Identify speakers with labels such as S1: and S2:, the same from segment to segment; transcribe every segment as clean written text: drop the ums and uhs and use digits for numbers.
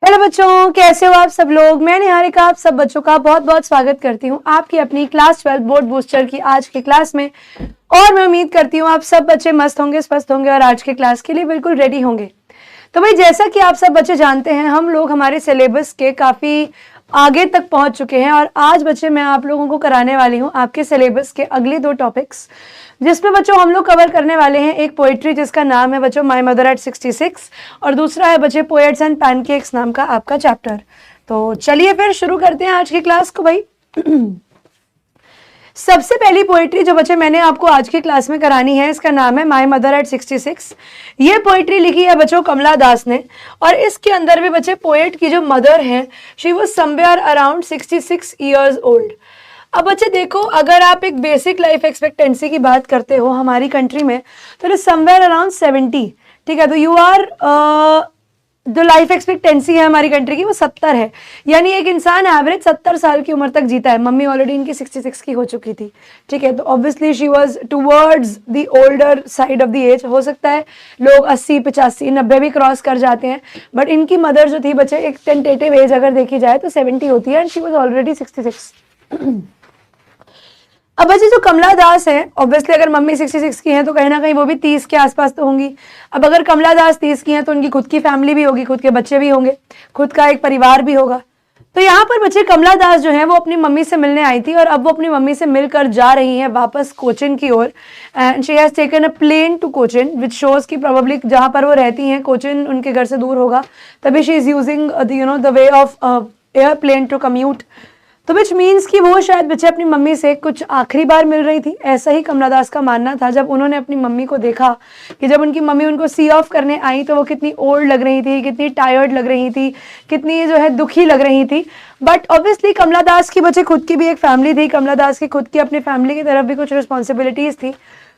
S1: Hello बच्चों, कैसे हो आप सब लोग। मैं निहारिका आप सब बच्चों का बहुत बहुत स्वागत करती हूँ आपकी अपनी क्लास 12 बोर्ड बूस्टर की आज की क्लास में। और मैं उम्मीद करती हूँ आप सब बच्चे मस्त होंगे, स्वस्थ होंगे और आज के क्लास के लिए बिल्कुल रेडी होंगे। तो भाई जैसा कि आप सब बच्चे जानते हैं, हम लोग हमारे सिलेबस के काफ़ी आगे तक पहुंच चुके हैं और आज बच्चे मैं आप लोगों को कराने वाली हूँ आपके सिलेबस के अगले 2 टॉपिक्स, जिसमें बच्चों हम लोग कवर करने वाले हैं एक पोइट्री जिसका नाम है बच्चों माय मदर एट 66 और दूसरा है बच्चे पोएट्स एंड पैनकेक्स नाम का आपका चैप्टर। तो चलिए फिर शुरू करते हैं आज की क्लास को भाई। सबसे पहली पोइट्री जो बच्चे मैंने आपको आज की क्लास में करानी है, इसका नाम है माय मदर एट 66। ये पोइट्री लिखी है बच्चों कमला दास ने और इसके अंदर भी बच्चे पोएट की जो मदर हैं, she was somewhere around 66 years old. अब बच्चे देखो, अगर आप एक बेसिक लाइफ एक्सपेक्टेंसी की बात करते हो हमारी कंट्री में तो इट इज समवेयर अराउंड 70। ठीक है, तो यू आर जो लाइफ एक्सपेक्टेंसी है हमारी कंट्री की वो 70 है, यानी एक इंसान एवरेज 70 साल की उम्र तक जीता है। मम्मी ऑलरेडी इनकी 66 की हो चुकी थी। ठीक है, तो obviously she was towards the older side of the age. हो सकता है लोग 80, 85, 90 भी क्रॉस कर जाते हैं, बट इनकी मदर जो थी बच्चे, एक टेंटेटिव एज अगर देखी जाए तो 70 होती है एंड शी वाज ऑलरेडी 66। अब बच्चे जो कमला दास है, ऑब्वियसली अगर मम्मी 66 की हैं तो कहीं ना कहीं वो भी 30 के आसपास तो होंगी। अब अगर कमला दास 30 की हैं तो उनकी खुद की फैमिली भी होगी, खुद के बच्चे भी होंगे, खुद का एक परिवार भी होगा। तो यहाँ पर बच्चे कमला दास जो है वो अपनी मम्मी से मिलने आई थी और अब वो अपनी मम्मी से मिलकर जा रही हैं वापस कोचिन की ओर। And she has taken a plane to Cochin which shows की प्रोबेबली जहाँ पर वो रहती हैं कोचिन उनके घर से दूर होगा, तभी she is using the way of airplane to commute. तो विच मीन्स कि वो शायद बच्चे अपनी मम्मी से कुछ आखिरी बार मिल रही थी। ऐसा ही कमला दास का मानना था जब उन्होंने अपनी मम्मी को देखा कि जब उनकी मम्मी उनको सी ऑफ करने आई तो वो कितनी ओल्ड लग रही थी, कितनी टायर्ड लग रही थी, कितनी जो है दुखी लग रही थी। बट ऑब्वियसली कमला दास की बच्चे खुद की भी एक फैमिली थी, कमला दास की खुद की अपनी फैमिली की तरफ भी कुछ रिस्पॉन्सिबिलिटीज थी।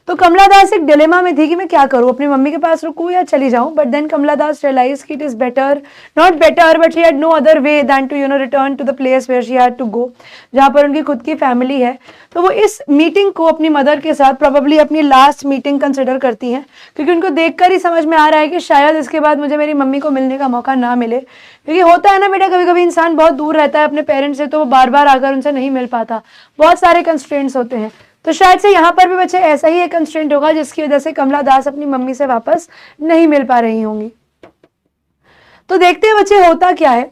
S1: तो कमला दास एक डिलेमा में थी कि मैं क्या करूं, अपनी मम्मी के पास रुकूं या चली जाऊं। But then Kamala Das realize कि it is better, not better but she had no other way than to return to the place where she had to go, जहां पर उनकी खुद की फैमिली है। तो वो इस मीटिंग को अपनी मदर के साथ प्रोबेबली अपनी लास्ट मीटिंग कंसिडर करती हैं, क्योंकि उनको देखकर ही समझ में आ रहा है कि शायद इसके बाद मुझे मेरी मम्मी को मिलने का मौका ना मिले। क्योंकि होता है ना बेटा, कभी कभी इंसान बहुत दूर रहता है अपने पेरेंट्स से तो वो बार बार आकर उनसे नहीं मिल पाता, बहुत सारे कंस्ट्रेंट्स होते हैं। तो शायद से यहाँ पर भी बच्चे ऐसा ही एक कंस्ट्रेंट होगा जिसकी वजह से कमला दास अपनी मम्मी से वापस नहीं मिल पा रही होंगी। तो देखते हैं बच्चे होता क्या है।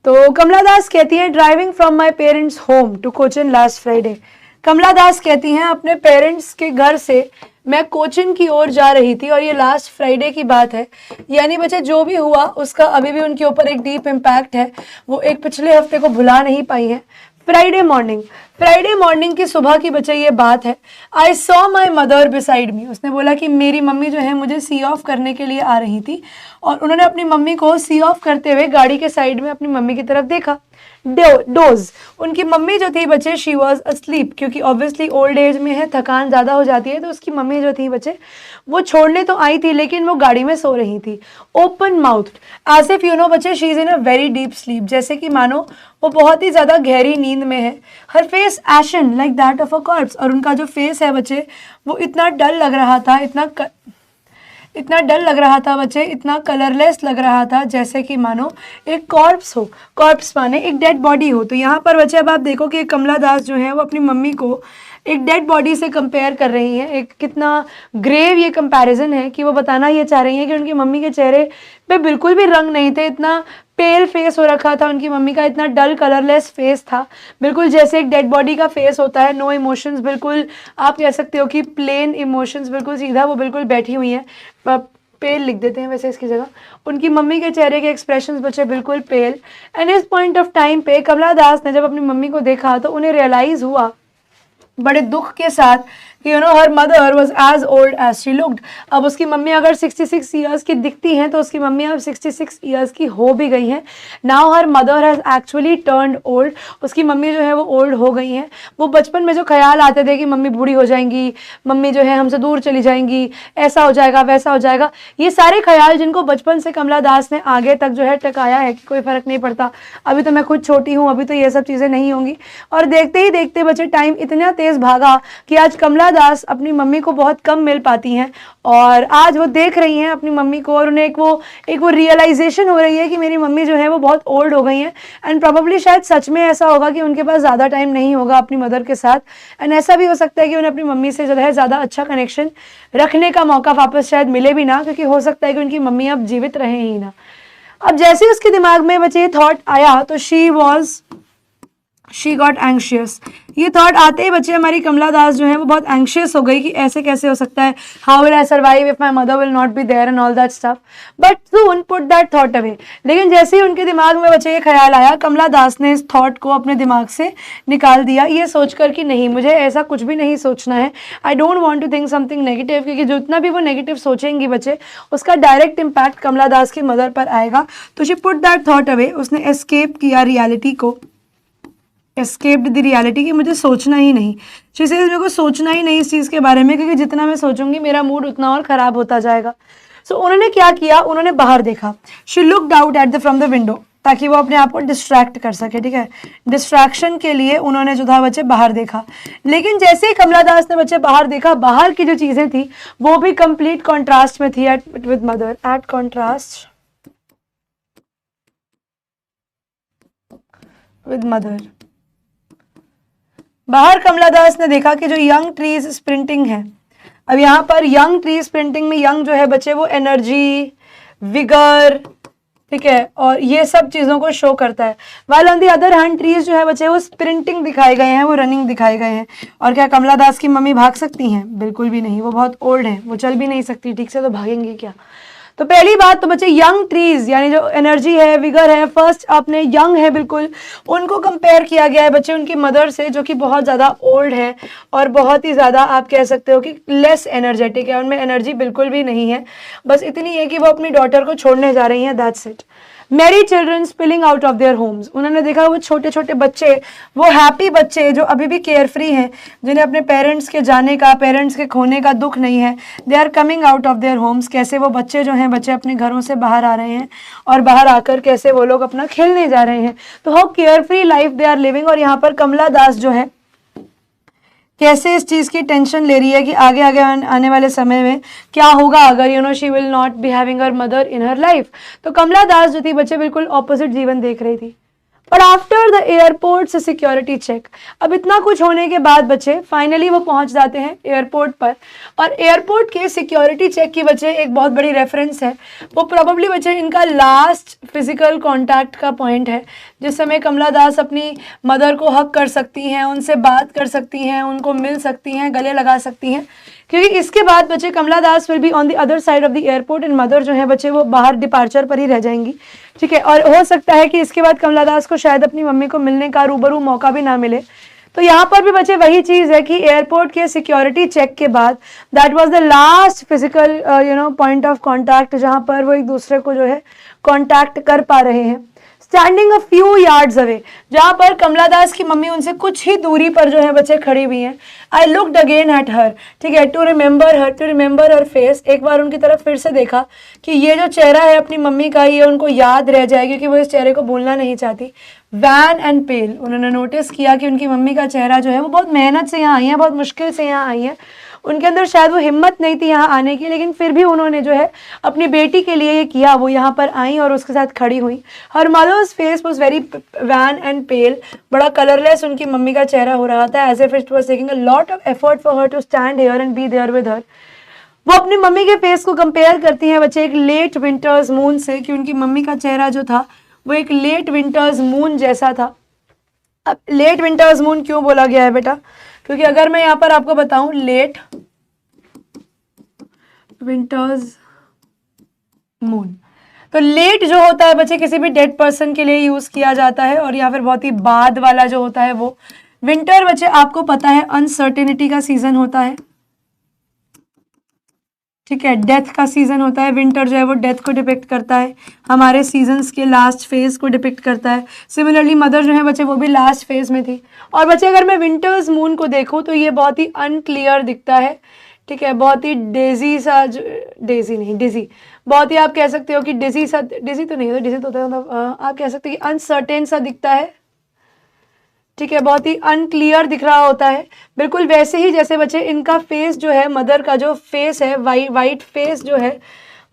S1: तो कमला दास कहती है, driving from my parents home to Cochin last Friday. Kamala Das कहती हैं अपने पेरेंट्स के घर से मैं कोचिन की ओर जा रही थी और ये लास्ट फ्राइडे की बात है। यानी बच्चे जो भी हुआ उसका अभी भी उनके ऊपर एक डीप इम्पैक्ट है, वो एक पिछले हफ्ते को भुला नहीं पाई है। फ्राइडे मॉर्निंग की सुबह की बच्चे ये बात है। I saw my mother beside me. उसने बोला कि मेरी मम्मी जो है मुझे सी ऑफ करने के लिए आ रही थी और उन्होंने अपनी मम्मी को सी ऑफ करते हुए गाड़ी के साइड में अपनी मम्मी की तरफ देखा। डोज, उनकी मम्मी जो थी बच्चे शी वॉज अस्लीप, क्योंकि ऑब्वियसली ओल्ड एज में है, थकान ज़्यादा हो जाती है, तो उसकी मम्मी जो थी बच्चे वो छोड़ने तो आई थी लेकिन वो गाड़ी में सो रही थी। ओपन माउथ एज इफ बच्चे she is in a very deep sleep, जैसे कि मानो वो बहुत ही ज़्यादा गहरी नींद में है। Her face ashen like that of a corpse, और उनका जो फेस है बच्चे वो इतना डल लग रहा था, इतना डल लग रहा था बच्चे, इतना कलरलेस लग रहा था जैसे कि मानो एक कॉर्प्स हो। कॉर्प्स माने एक डेड बॉडी हो। तो यहाँ पर बच्चे अब आप देखो कि कमला दास जो है वो अपनी मम्मी को एक डेड बॉडी से कंपेयर कर रही हैं। एक कितना ग्रेव ये कंपैरिजन है कि वो बताना ये चाह रही हैं कि उनकी मम्मी के चेहरे पे बिल्कुल भी रंग नहीं थे, इतना पेल फेस हो रखा था उनकी मम्मी का, इतना डल कलरलेस फेस था, बिल्कुल जैसे एक डेड बॉडी का फेस होता है। नो इमोशंस, बिल्कुल आप कह सकते हो कि प्लेन इमोशंस, बिल्कुल सीधा वो बिल्कुल बैठी हुई हैं। पेल लिख देते हैं वैसे इसकी जगह। उनकी मम्मी के चेहरे के एक्सप्रेशंस बच्चे बिल्कुल पेल। एंड इस पॉइंट ऑफ टाइम पे कमला दास ने जब अपनी मम्मी को देखा तो उन्हें रियलाइज हुआ बड़े दुख के साथ कि her mother was as old as she looked. अब उसकी मम्मी अगर 66 ईयर्स की दिखती हैं तो उसकी मम्मी अब 66 ईयर्स की हो भी गई हैं। Now her mother has actually turned old. उसकी मम्मी जो है वो ओल्ड हो गई हैं। वो बचपन में जो ख्याल आते थे कि मम्मी बूढ़ी हो जाएंगी, मम्मी जो है हमसे दूर चली जाएंगी, ऐसा हो जाएगा वैसा हो जाएगा, ये सारे ख्याल जिनको बचपन से कमला दास ने आगे तक जो है टकाया है कि कोई फ़र्क नहीं पड़ता, अभी तो मैं खुद छोटी हूँ, अभी तो ये सब चीज़ें नहीं होंगी। और देखते ही देखते बच्चे टाइम इतना तेज़ भागा कि आज कमला दास अपनी मम्मी को बहुत कम मिल पाती हैं और आज वो देख रही हैं अपनी मम्मी को और उन्हें एक वो रियलाइजेशन हो रही है कि मेरी मम्मी जो है वो बहुत ओल्ड हो गई हैं एंड प्रोबेबली शायद सच में ऐसा होगा कि उनके पास ज़्यादा टाइम नहीं होगा अपनी मदर के साथ एंड ऐसा भी हो सकता है कि उन्हें अपनी मम्मी से जो है ज़्यादा अच्छा कनेक्शन रखने का मौका वापस शायद मिले भी ना, क्योंकि हो सकता है कि उनकी मम्मी अब जीवित रहे ही ना। अब जैसे ही उसके दिमाग में बच्चे ये थॉट आया तो शी गॉट एंग्शियस। ये थॉट आते ही बच्चे हमारी कमला दास जो है वो बहुत एंग्शियस हो गई कि ऐसे कैसे हो सकता है, how will I survive if my mother will not be there and all that stuff, but soon put that thought away. लेकिन जैसे ही उनके दिमाग में बच्चे ये ख्याल आया, कमला दास ने इस थॉट को अपने दिमाग से निकाल दिया, ये सोचकर कि नहीं, मुझे ऐसा कुछ भी नहीं सोचना है, I don't want to think something negative, क्योंकि जितना भी वो नेगेटिव सोचेंगी बच्चे उसका डायरेक्ट इम्पैक्ट कमला दास की मदर पर आएगा। तो she put that thought away, उसने एस्केप किया रियलिटी को, एस्केप्ड द रियलिटी कि मुझे सोचना ही नहीं। शी सेज मेरे को सोचना ही नहीं इस चीज़ के बारे में, क्योंकि जितना मैं सोचूंगी मेरा मूड उतना और ख़राब होता जाएगा। सो उन्होंने क्या किया, उन्होंने बाहर देखा। She looked out at the from the window, ताकि वो अपने आप को डिस्ट्रैक्ट कर सके। ठीक है, डिस्ट्रैक्शन के लिए उन्होंने जो था बच्चे बाहर देखा। लेकिन जैसे ही कमला दास ने बच्चे बाहर देखा, बाहर की जो चीज़ें थी वो भी कंप्लीट कॉन्ट्रास्ट में थी with mother, at contrast with mother. बाहर कमला दास ने देखा कि जो यंग ट्रीज स्प्रिंटिंग है, अब यहाँ पर यंग ट्री स्प्रिंटिंग में यंग जो है बच्चे वो एनर्जी, विगर, ठीक है, और ये सब चीज़ों को शो करता है। While on the other hand trees जो है बच्चे वो स्प्रिंटिंग दिखाए गए हैं, वो रनिंग दिखाए गए हैं। और क्या कमला दास की मम्मी भाग सकती हैं? बिल्कुल भी नहीं, वो बहुत ओल्ड हैं, वो चल भी नहीं सकती ठीक से, तो भागेंगी क्या। तो पहली बात तो बच्चे यंग ट्रीज यानी जो एनर्जी है, विगर है, फर्स्ट आपने यंग है बिल्कुल, उनको कंपेयर किया गया है बच्चे उनकी मदर से, जो कि बहुत ज़्यादा ओल्ड है और बहुत ही ज़्यादा आप कह सकते हो कि लेस एनर्जेटिक है, उनमें एनर्जी बिल्कुल भी नहीं है। बस इतनी है कि वो अपनी डॉटर को छोड़ने जा रही हैं, that's it. Mary children spilling out of their Holmes, उन्होंने देखा वो छोटे छोटे बच्चे, वो हैप्पी बच्चे जो अभी भी केयर फ्री हैं, जिन्हें अपने पेरेंट्स के जाने का, पेरेंट्स के खोने का दुख नहीं है, they are coming out of their homes. कैसे वो बच्चे जो हैं बच्चे अपने घरों से बाहर आ रहे हैं और बाहर आकर कैसे वो लोग अपना खेलने जा रहे हैं। तो how carefree life they are living. और यहाँ पर कमला दास जो है कैसे इस चीज़ की टेंशन ले रही है कि आगे आगे आने वाले समय में क्या होगा अगर she will not be having her mother in her life. तो कमला दास जो थी बच्चे बिल्कुल ऑपोजिट जीवन देख रही थी। बट आफ्टर द एयरपोर्ट से सिक्योरिटी चेक, अब इतना कुछ होने के बाद बच्चे फाइनली वो पहुंच जाते हैं एयरपोर्ट पर, और एयरपोर्ट के सिक्योरिटी चेक की बच्चे एक बहुत बड़ी रेफरेंस है, वो प्रोबेबली बच्चे इनका लास्ट फिजिकल कांटेक्ट का पॉइंट है, जिस समय कमला दास अपनी मदर को हक कर सकती हैं, उनसे बात कर सकती हैं, उनको मिल सकती हैं, गले लगा सकती हैं, क्योंकि इसके बाद बच्चे Kamala Das will be on the other side of the airport and mother जो है बच्चे वो बाहर डिपार्चर पर ही रह जाएंगी। ठीक है, और हो सकता है कि इसके बाद कमला दास को शायद अपनी मम्मी को मिलने का रूबरू मौका भी ना मिले। तो यहाँ पर भी बच्चे वही चीज़ है कि एयरपोर्ट के सिक्योरिटी चेक के बाद that was the last physical point of contact, जहाँ पर वो एक दूसरे को जो है कॉन्टैक्ट कर पा रहे हैं। Standing a few yards away, जहाँ पर कमला दास की मम्मी उनसे कुछ ही दूरी पर जो है बच्चे खड़ी हुई हैं। I looked again at her, ठीक है, टू रिमेंबर हर फेस, एक बार उनकी तरफ फिर से देखा कि ये जो चेहरा है अपनी मम्मी का, ये उनको याद रह जाएगी, क्योंकि वो इस चेहरे को भूलना नहीं चाहती। वैन एंड पेल, उन्होंने नोटिस किया कि उनकी मम्मी का चेहरा जो है वो बहुत मेहनत से यहाँ आई है, बहुत मुश्किल से यहाँ आई है, उनके अंदर शायद वो हिम्मत नहीं थी यहाँ आने की, लेकिन फिर भी उन्होंने जो है अपनी बेटी के लिए ये किया, वो यहाँ पर आई और उसके साथ खड़ी हुई। Her mother's face was very wan and pale, बड़ा कलरलेस उनकी मम्मी का चेहरा हो रहा था, as if it was taking a lot of effort for her to stand here and be there with her. वो अपनी मम्मी के फेस को कंपेयर करती हैं बच्चे एक लेट विंटर्स मून से, कि उनकी मम्मी का चेहरा जो था वो एक लेट विंटर्स मून जैसा था। अब लेट विंटर्स मून क्यों बोला गया है बेटा? क्योंकि अगर मैं यहाँ पर आपको बताऊं लेट विंटर्स मून, तो लेट जो होता है बच्चे किसी भी डेड पर्सन के लिए यूज किया जाता है, और या फिर बहुत ही बाद वाला जो होता है वो विंटर बच्चे आपको पता है अनसर्टेनिटी का सीजन होता है, ठीक है, डेथ का सीजन होता है। विंटर जो है वो डेथ को डिपिक्ट करता है, हमारे सीजन्स के लास्ट फेज को डिपिक्ट करता है। सिमिलरली मदर जो है बच्चे वो भी लास्ट फेज में थी। और बच्चे अगर मैं विंटर्स मून को देखूं तो ये बहुत ही अनक्लियर दिखता है, ठीक है, बहुत ही डेजी सा, डेजी नहीं डिजी, बहुत ही आप कह सकते हो कि डिजी सा, डिजी तो नहीं होता, डिजी तो होता है मतलब आप कह सकते हो कि अनसर्टेन सा दिखता है, ठीक है, बहुत ही अनक्लियर दिख रहा होता है, बिल्कुल वैसे ही जैसे बच्चे इनका फेस जो है, मदर का जो फेस है, वाइट फेस जो है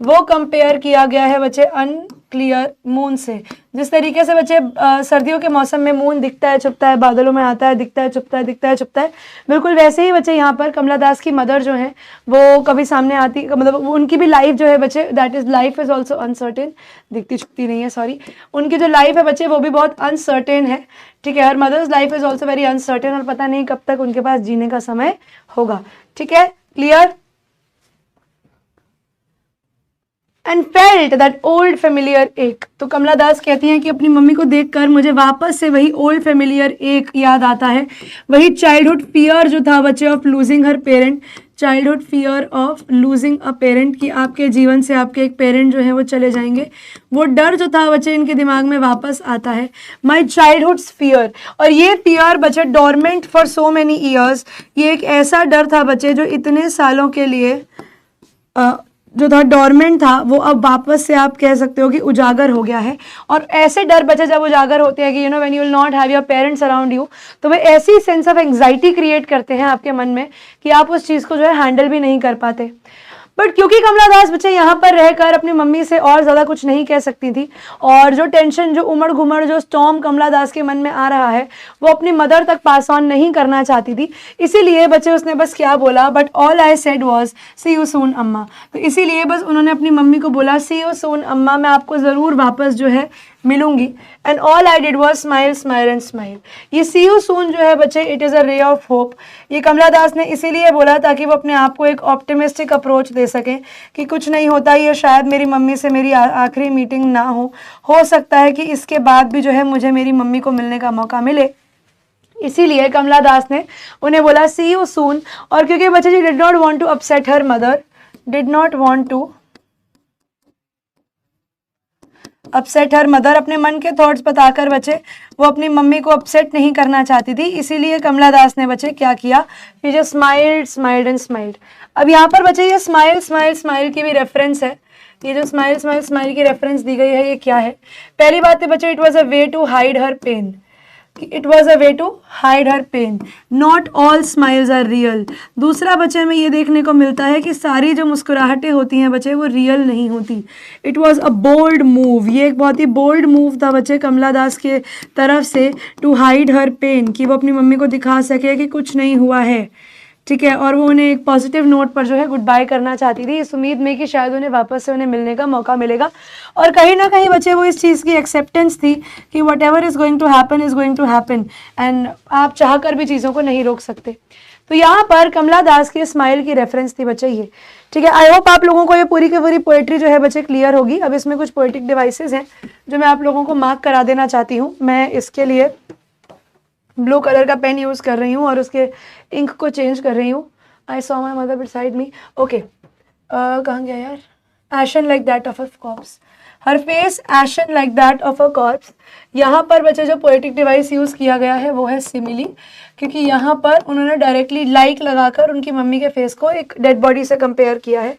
S1: वो कंपेयर किया गया है बच्चे अनक्लियर मून से। जिस तरीके से बच्चे सर्दियों के मौसम में मून दिखता है छुपता है, बादलों में आता है दिखता है छुपता है, दिखता है छुपता है, बिल्कुल वैसे ही बच्चे यहाँ पर कमला दास की मदर जो है वो कभी सामने आती, मतलब उनकी भी लाइफ जो है बच्चे, that is life is also uncertain, दिखती छुपती नहीं है, सॉरी, उनकी जो लाइफ है बच्चे वो भी बहुत अनसर्टेन है। ठीक है, her mother's life is also very uncertain, और पता नहीं कब तक उनके पास जीने का समय होगा। ठीक है, clear. And felt that old familiar एक, तो कमला दास कहती हैं कि अपनी मम्मी को देखकर मुझे वापस से वही ओल्ड फेमिलियर एक याद आता है, वही चाइल्डहुड फियर जो था बच्चे of losing her parent, childhood fear of losing a parent, कि आपके जीवन से आपके एक पेरेंट जो है वो चले जाएंगे, वो डर जो था बच्चे इनके दिमाग में वापस आता है। माई चाइल्डहुड फियर, और ये फियर बच्चे dormant for so many years, ये एक ऐसा डर था बच्चे जो इतने सालों के लिए जो था डोरमेंट था, वो अब वापस से आप कह सकते हो कि उजागर हो गया है। और ऐसे डर बच्चे जब उजागर होते हैं कि you know when you will not have your parents around you, तो वे ऐसी सेंस ऑफ एंग्जाइटी क्रिएट करते हैं आपके मन में कि आप उस चीज़ को जो है हैंडल भी नहीं कर पाते। बट क्योंकि कमला दास बच्चे यहाँ पर रहकर अपनी मम्मी से और ज़्यादा कुछ नहीं कह सकती थी, और जो टेंशन, जो उमड़ घुमड़, जो स्टॉर्म कमला दास के मन में आ रहा है वो अपनी मदर तक पास ऑन नहीं करना चाहती थी, इसीलिए बच्चे उसने बस क्या बोला, but all I said was see you soon Amma, तो इसीलिए बस उन्होंने अपनी मम्मी को बोला सी यू सून अम्मा, मैं आपको ज़रूर वापस जो है मिलूंगी। And all I did was smile smile and smile. ये सी यू सून जो है बच्चे, it is a ray of hope, ये कमला दास ने इसीलिए बोला ताकि वो अपने आप को एक ऑप्टिमिस्टिक अप्रोच दे सकें कि कुछ नहीं होता, ये शायद मेरी मम्मी से मेरी आखिरी मीटिंग ना हो सकता है कि इसके बाद भी जो है मुझे मेरी मम्मी को मिलने का मौका मिले। इसीलिए कमला दास ने उन्हें बोला सी यू सून। और क्योंकि बच्चे she did not want to upset her mother, did not want to upset her mother, अपने मन के थॉट्स बताकर बच्चे वो अपनी मम्मी को अपसेट नहीं करना चाहती थी, इसीलिए कमला दास ने बच्चे क्या किया, ये जो स्माइल्ड स्माइल्ड एंड स्माइल्ड। अब यहाँ पर बच्चे ये स्माइल स्माइल स्माइल की भी रेफरेंस है, ये जो स्माइल स्माइल स्माइल की रेफरेंस दी गई है ये क्या है। पहली बात है बच्चे, it was a way to hide her pain, it was a way to hide her pain, not all smiles are real. दूसरा बच्चे में ये देखने को मिलता है कि सारी जो मुस्कुराहटें होती हैं बच्चे वो रियल नहीं होती। It was a bold move, ये एक बहुत ही बोल्ड मूव था बच्चे कमला दास के तरफ से, टू हाइड हर पेन, कि वो अपनी मम्मी को दिखा सके कि कुछ नहीं हुआ है। ठीक है, और वो उन्हें एक पॉजिटिव नोट पर जो है गुड बाय करना चाहती थी, इस उम्मीद में कि शायद उन्हें वापस से उन्हें मिलने का मौका मिलेगा। और कहीं ना कहीं बच्चे वो इस चीज़ की एक्सेप्टेंस थी कि whatever is going to happen is going to happen, and आप चाह कर भी चीज़ों को नहीं रोक सकते। तो यहाँ पर कमला दास की स्माइल की रेफरेंस थी बच्चे ये। ठीक है, आई होप आप लोगों को ये पूरी की पूरी पोएट्री जो है बच्चे क्लियर होगी। अब इसमें कुछ पोएटिक डिवाइसेस हैं जो मैं आप लोगों को मार्क करा देना चाहती हूँ। मैं इसके लिए ब्लू कलर का पेन यूज़ कर रही हूँ और उसके इंक को चेंज कर रही हूँ। I saw my mother beside me, okay, कहाँ गया यार, एशन like that of a corps, her face ashen like that of a corps. यहाँ पर बच्चे जो पोएटिक डिवाइस यूज़ किया गया है वो है सिमिली, क्योंकि यहाँ पर उन्होंने डायरेक्टली लाइक लगाकर उनकी मम्मी के फेस को एक डेड बॉडी से कंपेयर किया है।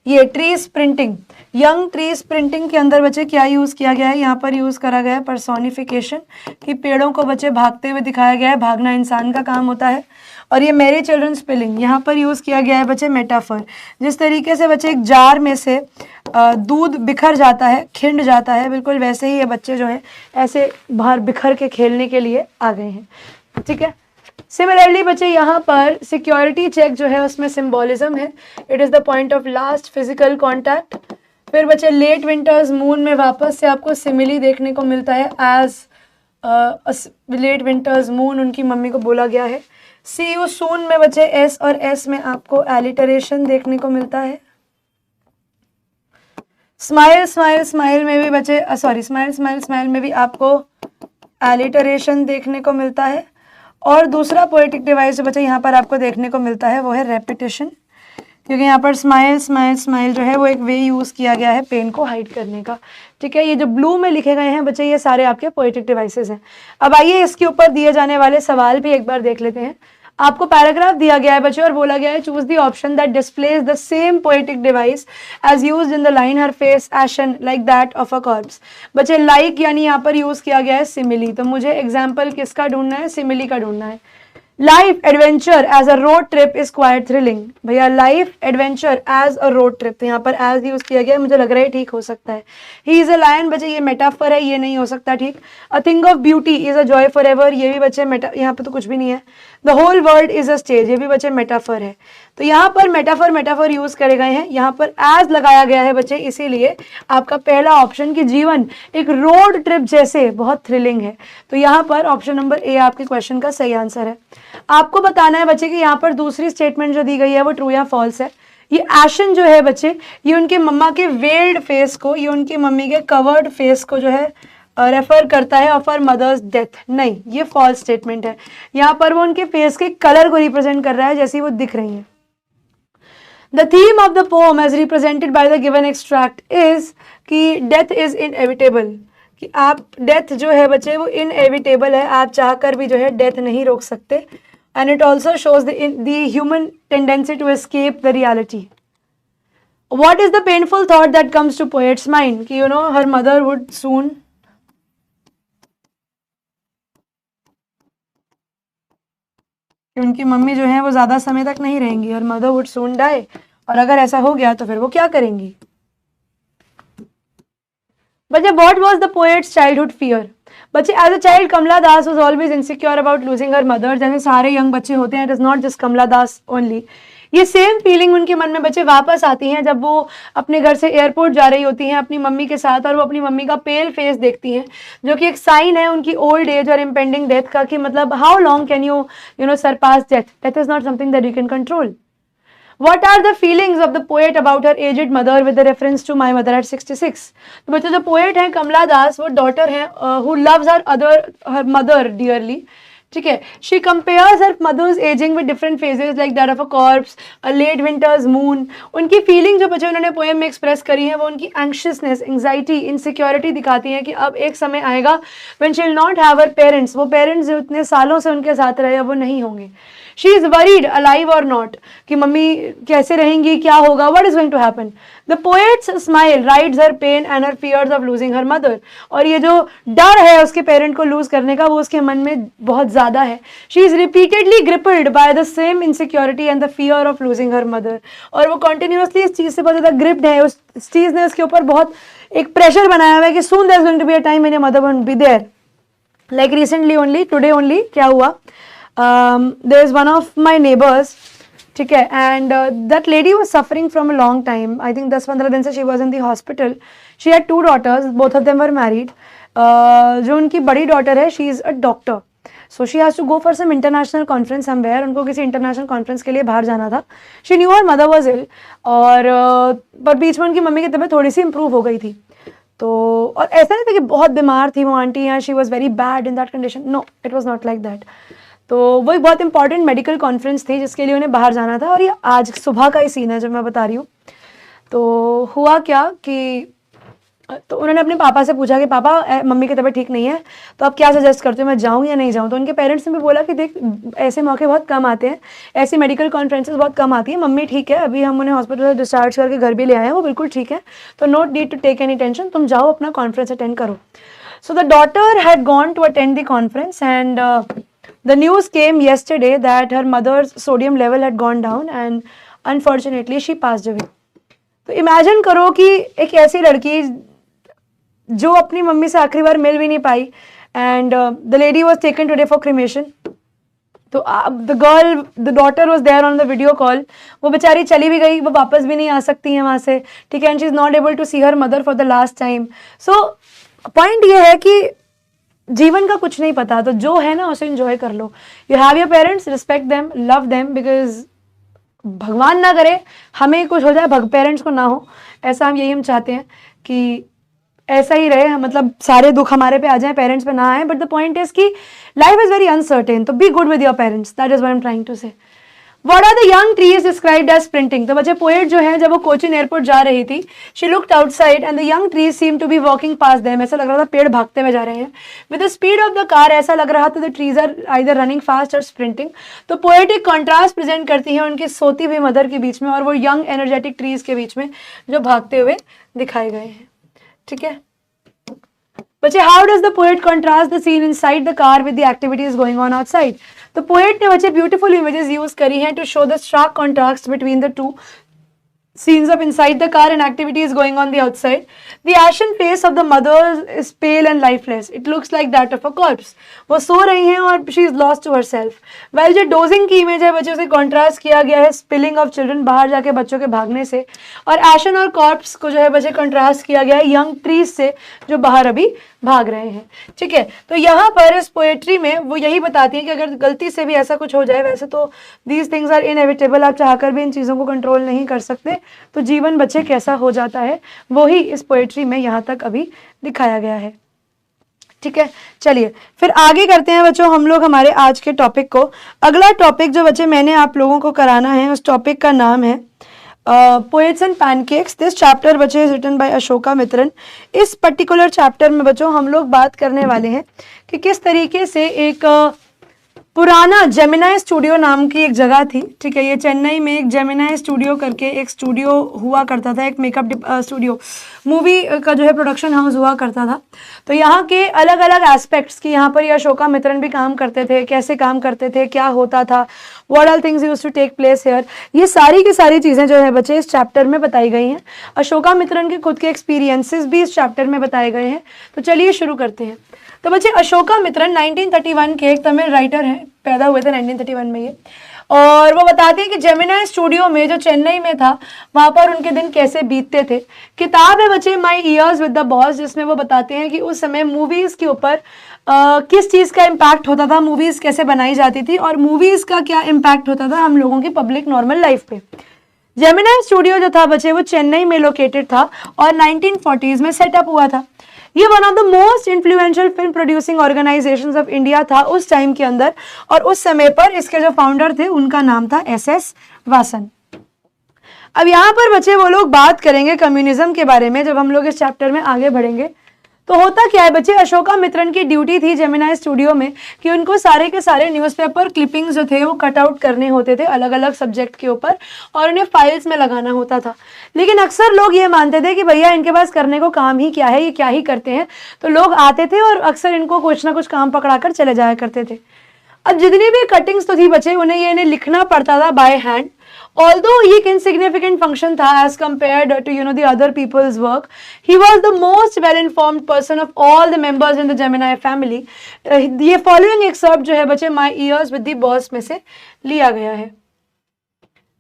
S1: ये tree sprinting, young tree sprinting के अंदर बच्चे क्या यूज़ किया गया है, यहाँ पर यूज़ करा गया है पर्सोनिफिकेशन, कि पेड़ों को बच्चे भागते हुए दिखाया गया है, भागना इंसान का काम होता है। और ये मैरी चिल्ड्रन स्पिलिंग, यहाँ पर यूज़ किया गया है बच्चे मेटाफर, जिस तरीके से बच्चे एक जार में से दूध बिखर जाता है, खिंड जाता है, बिल्कुल वैसे ही ये बच्चे जो हैं ऐसे बाहर बिखर के खेलने के लिए आ गए हैं। ठीक है, सिमिलरली बच्चे यहाँ पर सिक्योरिटी चेक जो है उसमें सिम्बोलिज्म है, it is the point of last physical contact. फिर बच्चे लेट विंटर्स मून में वापस से आपको सिमिली देखने को मिलता है, एज लेट विंटर्स मून उनकी मम्मी को बोला गया है। सी यू सून में बच्चे एस और एस में आपको एलिटरेशन देखने को मिलता है। स्माइल स्माइल स्माइल में भी बच्चे स्माइल स्माइल स्माइल में भी आपको एलिटरेशन देखने को मिलता है। और दूसरा पोएटिक डिवाइस जो बच्चे यहाँ पर आपको देखने को मिलता है वो है रेपिटेशन, क्योंकि यहाँ पर स्माइल स्माइल स्माइल जो है वो एक वे यूज़ किया गया है पेन को हाइड करने का। ठीक है, ये जो ब्लू में लिखे गए हैं बच्चे ये सारे आपके पोएटिक डिवाइसेस हैं। अब आइए इसके ऊपर दिए जाने वाले सवाल भी एक बार देख लेते हैं। आपको पैराग्राफ दिया गया है बच्चे और बोला गया है choose the option that displays the same poetic device as used in the line her face ashen like that of a corpse. बच्चे लाइक यानी यहाँ पर यूज किया गया है सिमिली, तो मुझे एग्जाम्पल किसका ढूंढना है, सिमिली का ढूंढना है। Life adventure as a road trip is quite thrilling. भैया life adventure as a road trip, तो यहाँ पर एज यूज किया गया है, मुझे लग रहा है ठीक हो सकता है। ही इज अ लायन, बच्चे ये मेटाफर है, ये नहीं हो सकता ठीक। A thing of beauty is a joy for ever, ये भी बच्चे यहाँ पे तो कुछ भी नहीं है। The whole world is a stage, ये भी बच्चे मेटाफर है। तो यहाँ पर मेटाफर यूज करे गए हैं, यहाँ पर एज लगाया गया है बच्चे, इसीलिए आपका पहला ऑप्शन की जीवन एक रोड ट्रिप जैसे बहुत थ्रिलिंग है। तो यहाँ पर ऑप्शन नंबर ए आपके क्वेश्चन का सही आंसर है। आपको बताना है बच्चे कि यहाँ पर दूसरी स्टेटमेंट जो दी गई है वो ट्रू या फॉल्स है। ये एशन जो है बच्चे, ये उनके मम्मा के वेल्ड फेस को, ये उनकी मम्मी के कवर्ड फेस को जो है रेफर करता है ऑफ हर मदर्स डेथ। नहीं, ये फॉल्स स्टेटमेंट है। यहाँ पर वो उनके फेस के कलर को रिप्रेजेंट कर रहा है जैसी वो दिख रही है। The theme of the poem as represented by the given extract is कि डेथ इज इनएविटेबल, कि आप डेथ जो है बच्चे वो इनएविटेबल है, आप चाहकर भी जो है डेथ नहीं रोक सकते। And it also shows the human tendency to escape the reality. What is the painful thought that comes to poet's mind? कि her mother would soon कि उनकी मम्मी जो है वो ज्यादा समय तक नहीं रहेंगी, और मदर वुड सून डाई। और अगर ऐसा हो गया तो फिर वो क्या करेंगी? बच्चे what was the poet's childhood fear? बच्चे as a child Kamala Das was always insecure about losing her mother. जैसे सारे यंग बच्चे होते हैं, it is not just Kamala Das only. ये सेम फीलिंग उनके मन में बच्चे वापस आती हैं जब वो अपने घर से एयरपोर्ट जा रही होती हैं अपनी मम्मी के साथ, और वो अपनी मम्मी का पेल फेस देखती हैं, जो कि एक साइन है उनकी ओल्ड एज और इम्पेंडिंग डेथ का, कि मतलब how long can you surpass death? Death is not something that you can control. What are the feelings of the poet about her aged mother with the reference to my mother at 66? तो बच्चे जो poet हैं कमला दास, वो daughter हैं who loves her mother dearly. ठीक है, she compares her mother's ageing with different phases like that of a corpse, a late winter's moon. उनकी feeling जो बच्चे उन्होंने पोएम में एक्सप्रेस करी है वो उनकी एंक्शियसनेस, एंग्जाइटी, इनसिक्योरिटी दिखाती हैं कि अब एक समय आएगा when she will not have her parents, वो पेरेंट्स जो इतने सालों से उनके साथ रहे अब वो नहीं होंगे। शी इज वरीड अलाइव और नॉट, कि मम्मी कैसे रहेंगी, क्या होगा, what is going to happen. The poet's smile hides her pain and her fears of losing her mother, और ये जो डर है उसके पेरेंट को लूज करने का वो उसके मन में बहुत ज्यादा है। She is repeatedly gripped by the same insecurity and the fear of losing her mother, और वो कंटिन्यूसली इस चीज से बहुत ज्यादा ग्रिप्ड है, उस चीज ने उसके ऊपर बहुत एक प्रेशर बनाया हुआ है कि soon there is going to be a time when your mother won't be there. Like recently only, today only क्या हुआ, there is one of my neighbors, ठीक है, and that lady was suffering from a long time. I think 10-15 दिन से she was in the hospital. She had 2 daughters, both of them were married. जो उनकी बड़ी daughter है, she is a doctor. So she has to go for some international conference somewhere. उनको किसी international conference के लिए बाहर जाना था. She knew her mother was ill, और पर बीच में उनकी मम्मी की तबीयत थोड़ी सी improve हो गई थी। तो और ऐसा नहीं था कि बहुत बीमार थी वो आंटी, या she was very bad in that condition. No, it was not like that. तो वो एक बहुत इंपॉर्टेंट मेडिकल कॉन्फ्रेंस थी जिसके लिए उन्हें बाहर जाना था, और ये आज सुबह का ही सीन है जो मैं बता रही हूँ। तो हुआ क्या कि तो उन्होंने अपने पापा से पूछा कि पापा मम्मी की तबीयत ठीक नहीं है, तो आप क्या सजेस्ट करते हो, मैं जाऊँ या नहीं जाऊँ? तो उनके पेरेंट्स ने भी बोला कि देख ऐसे मौके बहुत कम आते हैं, ऐसी मेडिकल कॉन्फ्रेंसेस बहुत कम आती है, मम्मी ठीक है, अभी हम उन्हें हॉस्पिटल से डिस्चार्ज करके घर भी ले आए हैं, वो बिल्कुल ठीक है, तो not need to take any tension, तुम जाओ अपना कॉन्फ्रेंस अटेंड करो। So the daughter had gone to attend the conference, and the news came yesterday that her mother's sodium level had gone down and unfortunately she passed away. तो imagine करो कि एक ऐसी लड़की जो अपनी मम्मी से आखिरी बार मिल भी नहीं पाई, and the lady was taken today for cremation. तो the daughter was there on the video call. वो बेचारी चली भी गई, वो वापस भी नहीं आ सकती है वहाँ से, ठीक है, and she is not able to see her mother for the last time. So point ये है कि जीवन का कुछ नहीं पता, तो जो है ना उसे एंजॉय कर लो। You have your parents, respect them, love them, because भगवान ना करे हमें कुछ हो जाए, पेरेंट्स को ना हो, ऐसा हम चाहते हैं कि ऐसा ही रहे, मतलब सारे दुख हमारे पे आ जाए, पेरेंट्स पे ना आए। बट द पॉइंट इज कि लाइफ इज वेरी अनसर्टेन, तो be good with your parents, that is what I am trying to say. What are the young trees described as sprinting? तो बच्चे पोएट जो है जब वो कोचिन एयरपोर्ट जा रही थी, she looked outside and the young trees seemed to be walking past them. ऐसा लग रहा था पेड़ भागते हुए जा रहे हैं. With the speed of the car ऐसा लग रहा था the trees are either running fast or sprinting. तो पोएट एक कॉन्ट्रास्ट प्रेजेंट करती है उनकी सोती हुई मदर के बीच में और वो यंग एनर्जेटिक ट्रीज के बीच में जो भागते हुए दिखाए गए हैं. ठीक है बच्चे, how does the poet contrast the scene inside the car with the activities going on outside? तो पोएट ने बच्चे ब्यूटीफुल इमेजेस यूज करी हैं to show the sharp contrast between the two scenes of inside the car and activities going on the outside. The ashen face of the mother is pale and lifeless. It looks like that of a corpse. वो सो रही हैं और she is lost to herself. While जो dozing की image है बच्चे उसे contrast किया गया है spilling of children, बाहर जाके बच्चों के भागने से, और ashen और corpse को जो है बच्चे कॉन्ट्रास्ट किया गया है young trees से जो बाहर अभी भाग रहे हैं. ठीक है, तो यहाँ पर इस पोएट्री में वो यही बताती है कि अगर गलती से भी ऐसा कुछ हो जाए, वैसे तो दीज थिंग्स आर इनएविटेबल, आप चाहकर भी इन चीज़ों को कंट्रोल नहीं कर सकते, तो जीवन बच्चे कैसा हो जाता है वो ही इस पोएट्री में यहाँ तक अभी दिखाया गया है. ठीक है, चलिए फिर आगे करते हैं बच्चों हम लोग हमारे आज के टॉपिक को. अगला टॉपिक जो बच्चे मैंने आप लोगों को कराना है उस टॉपिक का नाम है poets and pancakes. This chapter बच्चे is written by Ashokamitran. इस पर्टिकुलर चैप्टर में बच्चों हम लोग बात करने वाले हैं कि किस तरीके से एक पुराना जेमिनाई स्टूडियो नाम की एक जगह थी. ठीक है, ये चेन्नई में एक जेमिनाई स्टूडियो करके एक स्टूडियो हुआ करता था, एक मेकअप स्टूडियो, मूवी का जो है प्रोडक्शन हाउस हुआ करता था. तो यहाँ के अलग अलग एस्पेक्ट्स की यहाँ पर ये अशोका मित्रन भी काम करते थे, कैसे काम करते थे, क्या होता था, what all things used to take place here, ये सारी की सारी चीज़ें जो है बच्चे इस चैप्टर में बताई गई हैं. अशोका मित्रन के खुद के एक्सपीरियंसेस भी इस चैप्टर में बताए गए हैं. तो चलिए शुरू करते हैं. तो बच्चे अशोका मित्रन 1931 के एक तमिल राइटर हैं, पैदा हुए थे 1931 में ये, और वो बताते हैं कि जेमिनाई स्टूडियो में जो चेन्नई में था वहाँ पर उनके दिन कैसे बीतते थे. किताब है बच्चे माई ईयर्स विद द बॉस, जिसमें वो बताते हैं कि उस समय मूवीज़ के ऊपर किस चीज़ का इम्पैक्ट होता था, मूवीज़ कैसे बनाई जाती थी और मूवीज़ का क्या इम्पैक्ट होता था हम लोगों की पब्लिक नॉर्मल लाइफ पे. जेमिनाई स्टूडियो जो था बच्चे वो चेन्नई में लोकेटेड था और 1940s में सेटअप हुआ था. ये one of the most influential film producing organisations of India था उस टाइम के अंदर, और उस समय पर इसके जो फाउंडर थे उनका नाम था SS वासन. अब यहाँ पर बच्चे वो लोग बात करेंगे कम्युनिज्म के बारे में जब हम लोग इस चैप्टर में आगे बढ़ेंगे. तो होता क्या है बच्चे, अशोका मित्रन की ड्यूटी थी जेमिनाई स्टूडियो में कि उनको सारे के सारे न्यूज़पेपर क्लिपिंग्स जो थे वो कट आउट करने होते थे अलग अलग सब्जेक्ट के ऊपर और उन्हें फाइल्स में लगाना होता था. लेकिन अक्सर लोग ये मानते थे कि भैया इनके पास करने को काम ही क्या है, ये क्या ही करते हैं. तो लोग आते थे और अक्सर इनको कुछ ना कुछ काम पकड़ा कर चले जाया करते थे. अब जितनी भी कटिंग्स तो थी बच्चे उन्हें लिखना पड़ता था बाय हैंड. Although ये एक insignificant function था as compared to the other people's work, he was the most well-informed person of all the members in the Gemini family. ये following excerpt जो है बच्चे My Years with the Boss में से लिया गया है.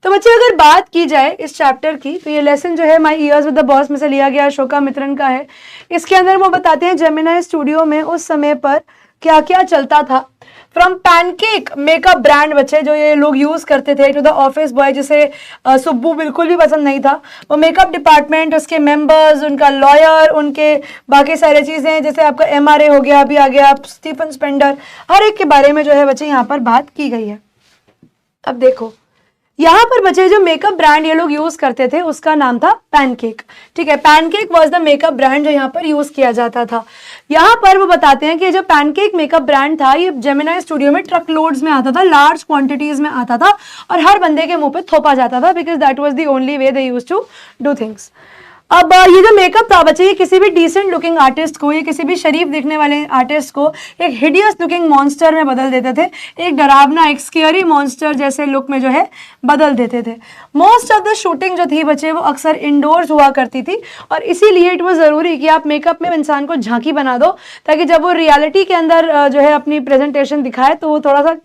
S1: तो बच्चे अगर बात की जाए इस चैप्टर की तो ये लेसन जो है My Years with the Boss में से लिया गया अशोका मित्रन का है. इसके अंदर वो बताते हैं जेमिनाई स्टूडियो में उस समय पर क्या क्या चलता था. फ्रॉम पैनकेक मेकअप ब्रांड बच्चे जो ये लोग यूज करते थे टू द ऑफिस बॉय जिसे सुब्बू बिल्कुल भी पसंद नहीं था, वो मेकअप डिपार्टमेंट, उसके मेंबर्स, उनका लॉयर, उनके बाकी सारी चीजें जैसे आपका MRA हो गया, अभी आ गया स्टीफन स्पेंडर, हर एक के बारे में जो है बच्चे यहाँ पर बात की गई है. अब देखो यहाँ पर बच्चे जो मेकअप ब्रांड ये लोग यूज करते थे उसका नाम था पैनकेक. ठीक है, pancake was the makeup brand जो यहाँ पर यूज किया जाता था. यहाँ पर वो बताते हैं कि जो पैनकेक मेकअप ब्रांड था ये जेमिनाई स्टूडियो में ट्रक लोड्स में आता था, लार्ज क्वांटिटीज में आता था और हर बंदे के मुंह पे थोपा जाता था because that was the only way they used to do things. अब ये जो मेकअप था बच्चे ये किसी भी डिसेंट लुकिंग आर्टिस्ट को, ये किसी भी शरीफ दिखने वाले आर्टिस्ट को एक हिडियस लुकिंग मॉन्स्टर में बदल देते थे, एक डरावना, एक स्केरी मॉन्स्टर जैसे लुक में जो है बदल देते थे. मोस्ट ऑफ द शूटिंग जो थी बच्चे वो अक्सर इंडोर्स हुआ करती थी और इसीलिए इट वॉज ज़रूरी कि आप मेकअप में इंसान को झांकी बना दो ताकि जब वो रियलिटी के अंदर जो है अपनी प्रेजेंटेशन दिखाए तो वो थोड़ा सा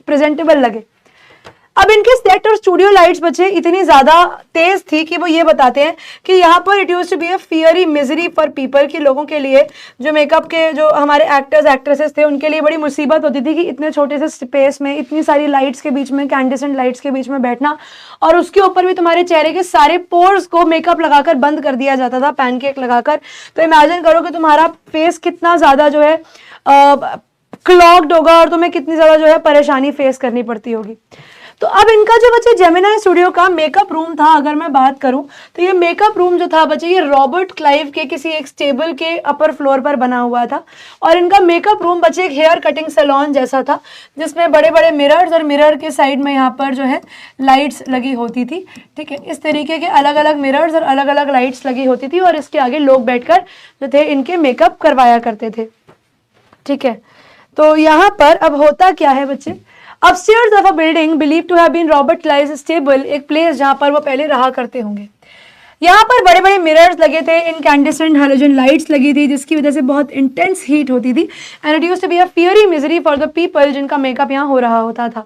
S1: प्रेजेंटेबल लगे. अब इनके सेट और स्टूडियो लाइट्स बच्चे इतनी ज्यादा तेज थी कि वो ये बताते हैं कि यहाँ पर it used to be a fiery misery for people, कि लोगों के लिए जो मेकअप के जो हमारे एक्टर्स एक्ट्रेसेस थे उनके लिए बड़ी मुसीबत होती थी कि इतने छोटे से स्पेस में इतनी सारी लाइट्स के बीच में, कैंडिसेंट लाइट्स के बीच में बैठना और उसके ऊपर भी तुम्हारे चेहरे के सारे पोर्स को मेकअप लगाकर बंद कर दिया जाता था पैनकेक लगाकर. तो इमेजिन करो कि तुम्हारा फेस कितना ज्यादा जो है क्लॉग्ड होगा और तुम्हें कितनी ज्यादा जो है परेशानी फेस करनी पड़ती होगी. तो अब इनका जो बच्चे जेमिनाई स्टूडियो का मेकअप रूम था, अगर मैं बात करूं तो ये मेकअप रूम जो था बच्चे, ये रॉबर्ट क्लाइव के किसी एक स्टेबल के अपर फ्लोर पर बना हुआ था। और इनका मेकअप रूम बच्चे एक हेयर कटिंग सैलून जैसा था, जिसमें बड़े बड़े मिरर्स और मिरर के साइड में यहाँ पर जो है लाइट्स लगी होती थी। ठीक है, इस तरीके के अलग अलग मिरर्स और अलग अलग लाइट्स लगी होती थी, और इसके आगे लोग बैठकर जो थे इनके मेकअप करवाया करते थे। ठीक है, तो यहाँ पर अब होता क्या है बच्चे, upstairs of a building believe to have been Robert Clive's stable, एक प्लेस जहां पर वो पहले रहा करते होंगे। यहाँ पर बड़े बड़े मिरर्स लगे थे, इनकैंडेसेंट हैलोजन लाइट्स लगी थी, जिसकी वजह से बहुत इंटेंस हीट होती थी, and it used to be a fiery misery for the people जिनका मेकअप यहाँ हो रहा होता था।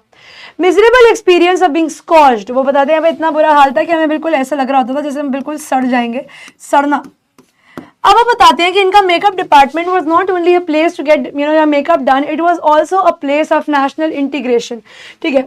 S1: Miserable experience of being scorched, वो बताते हैं हमें इतना बुरा हाल था कि हमें बिल्कुल ऐसा लग रहा होता था जैसे हम बिल्कुल सड़ जाएंगे, सड़ना। अब वो बताते हैं कि इनका makeup department was not only a place to get makeup done, it was also a place of national integration. ठीक है,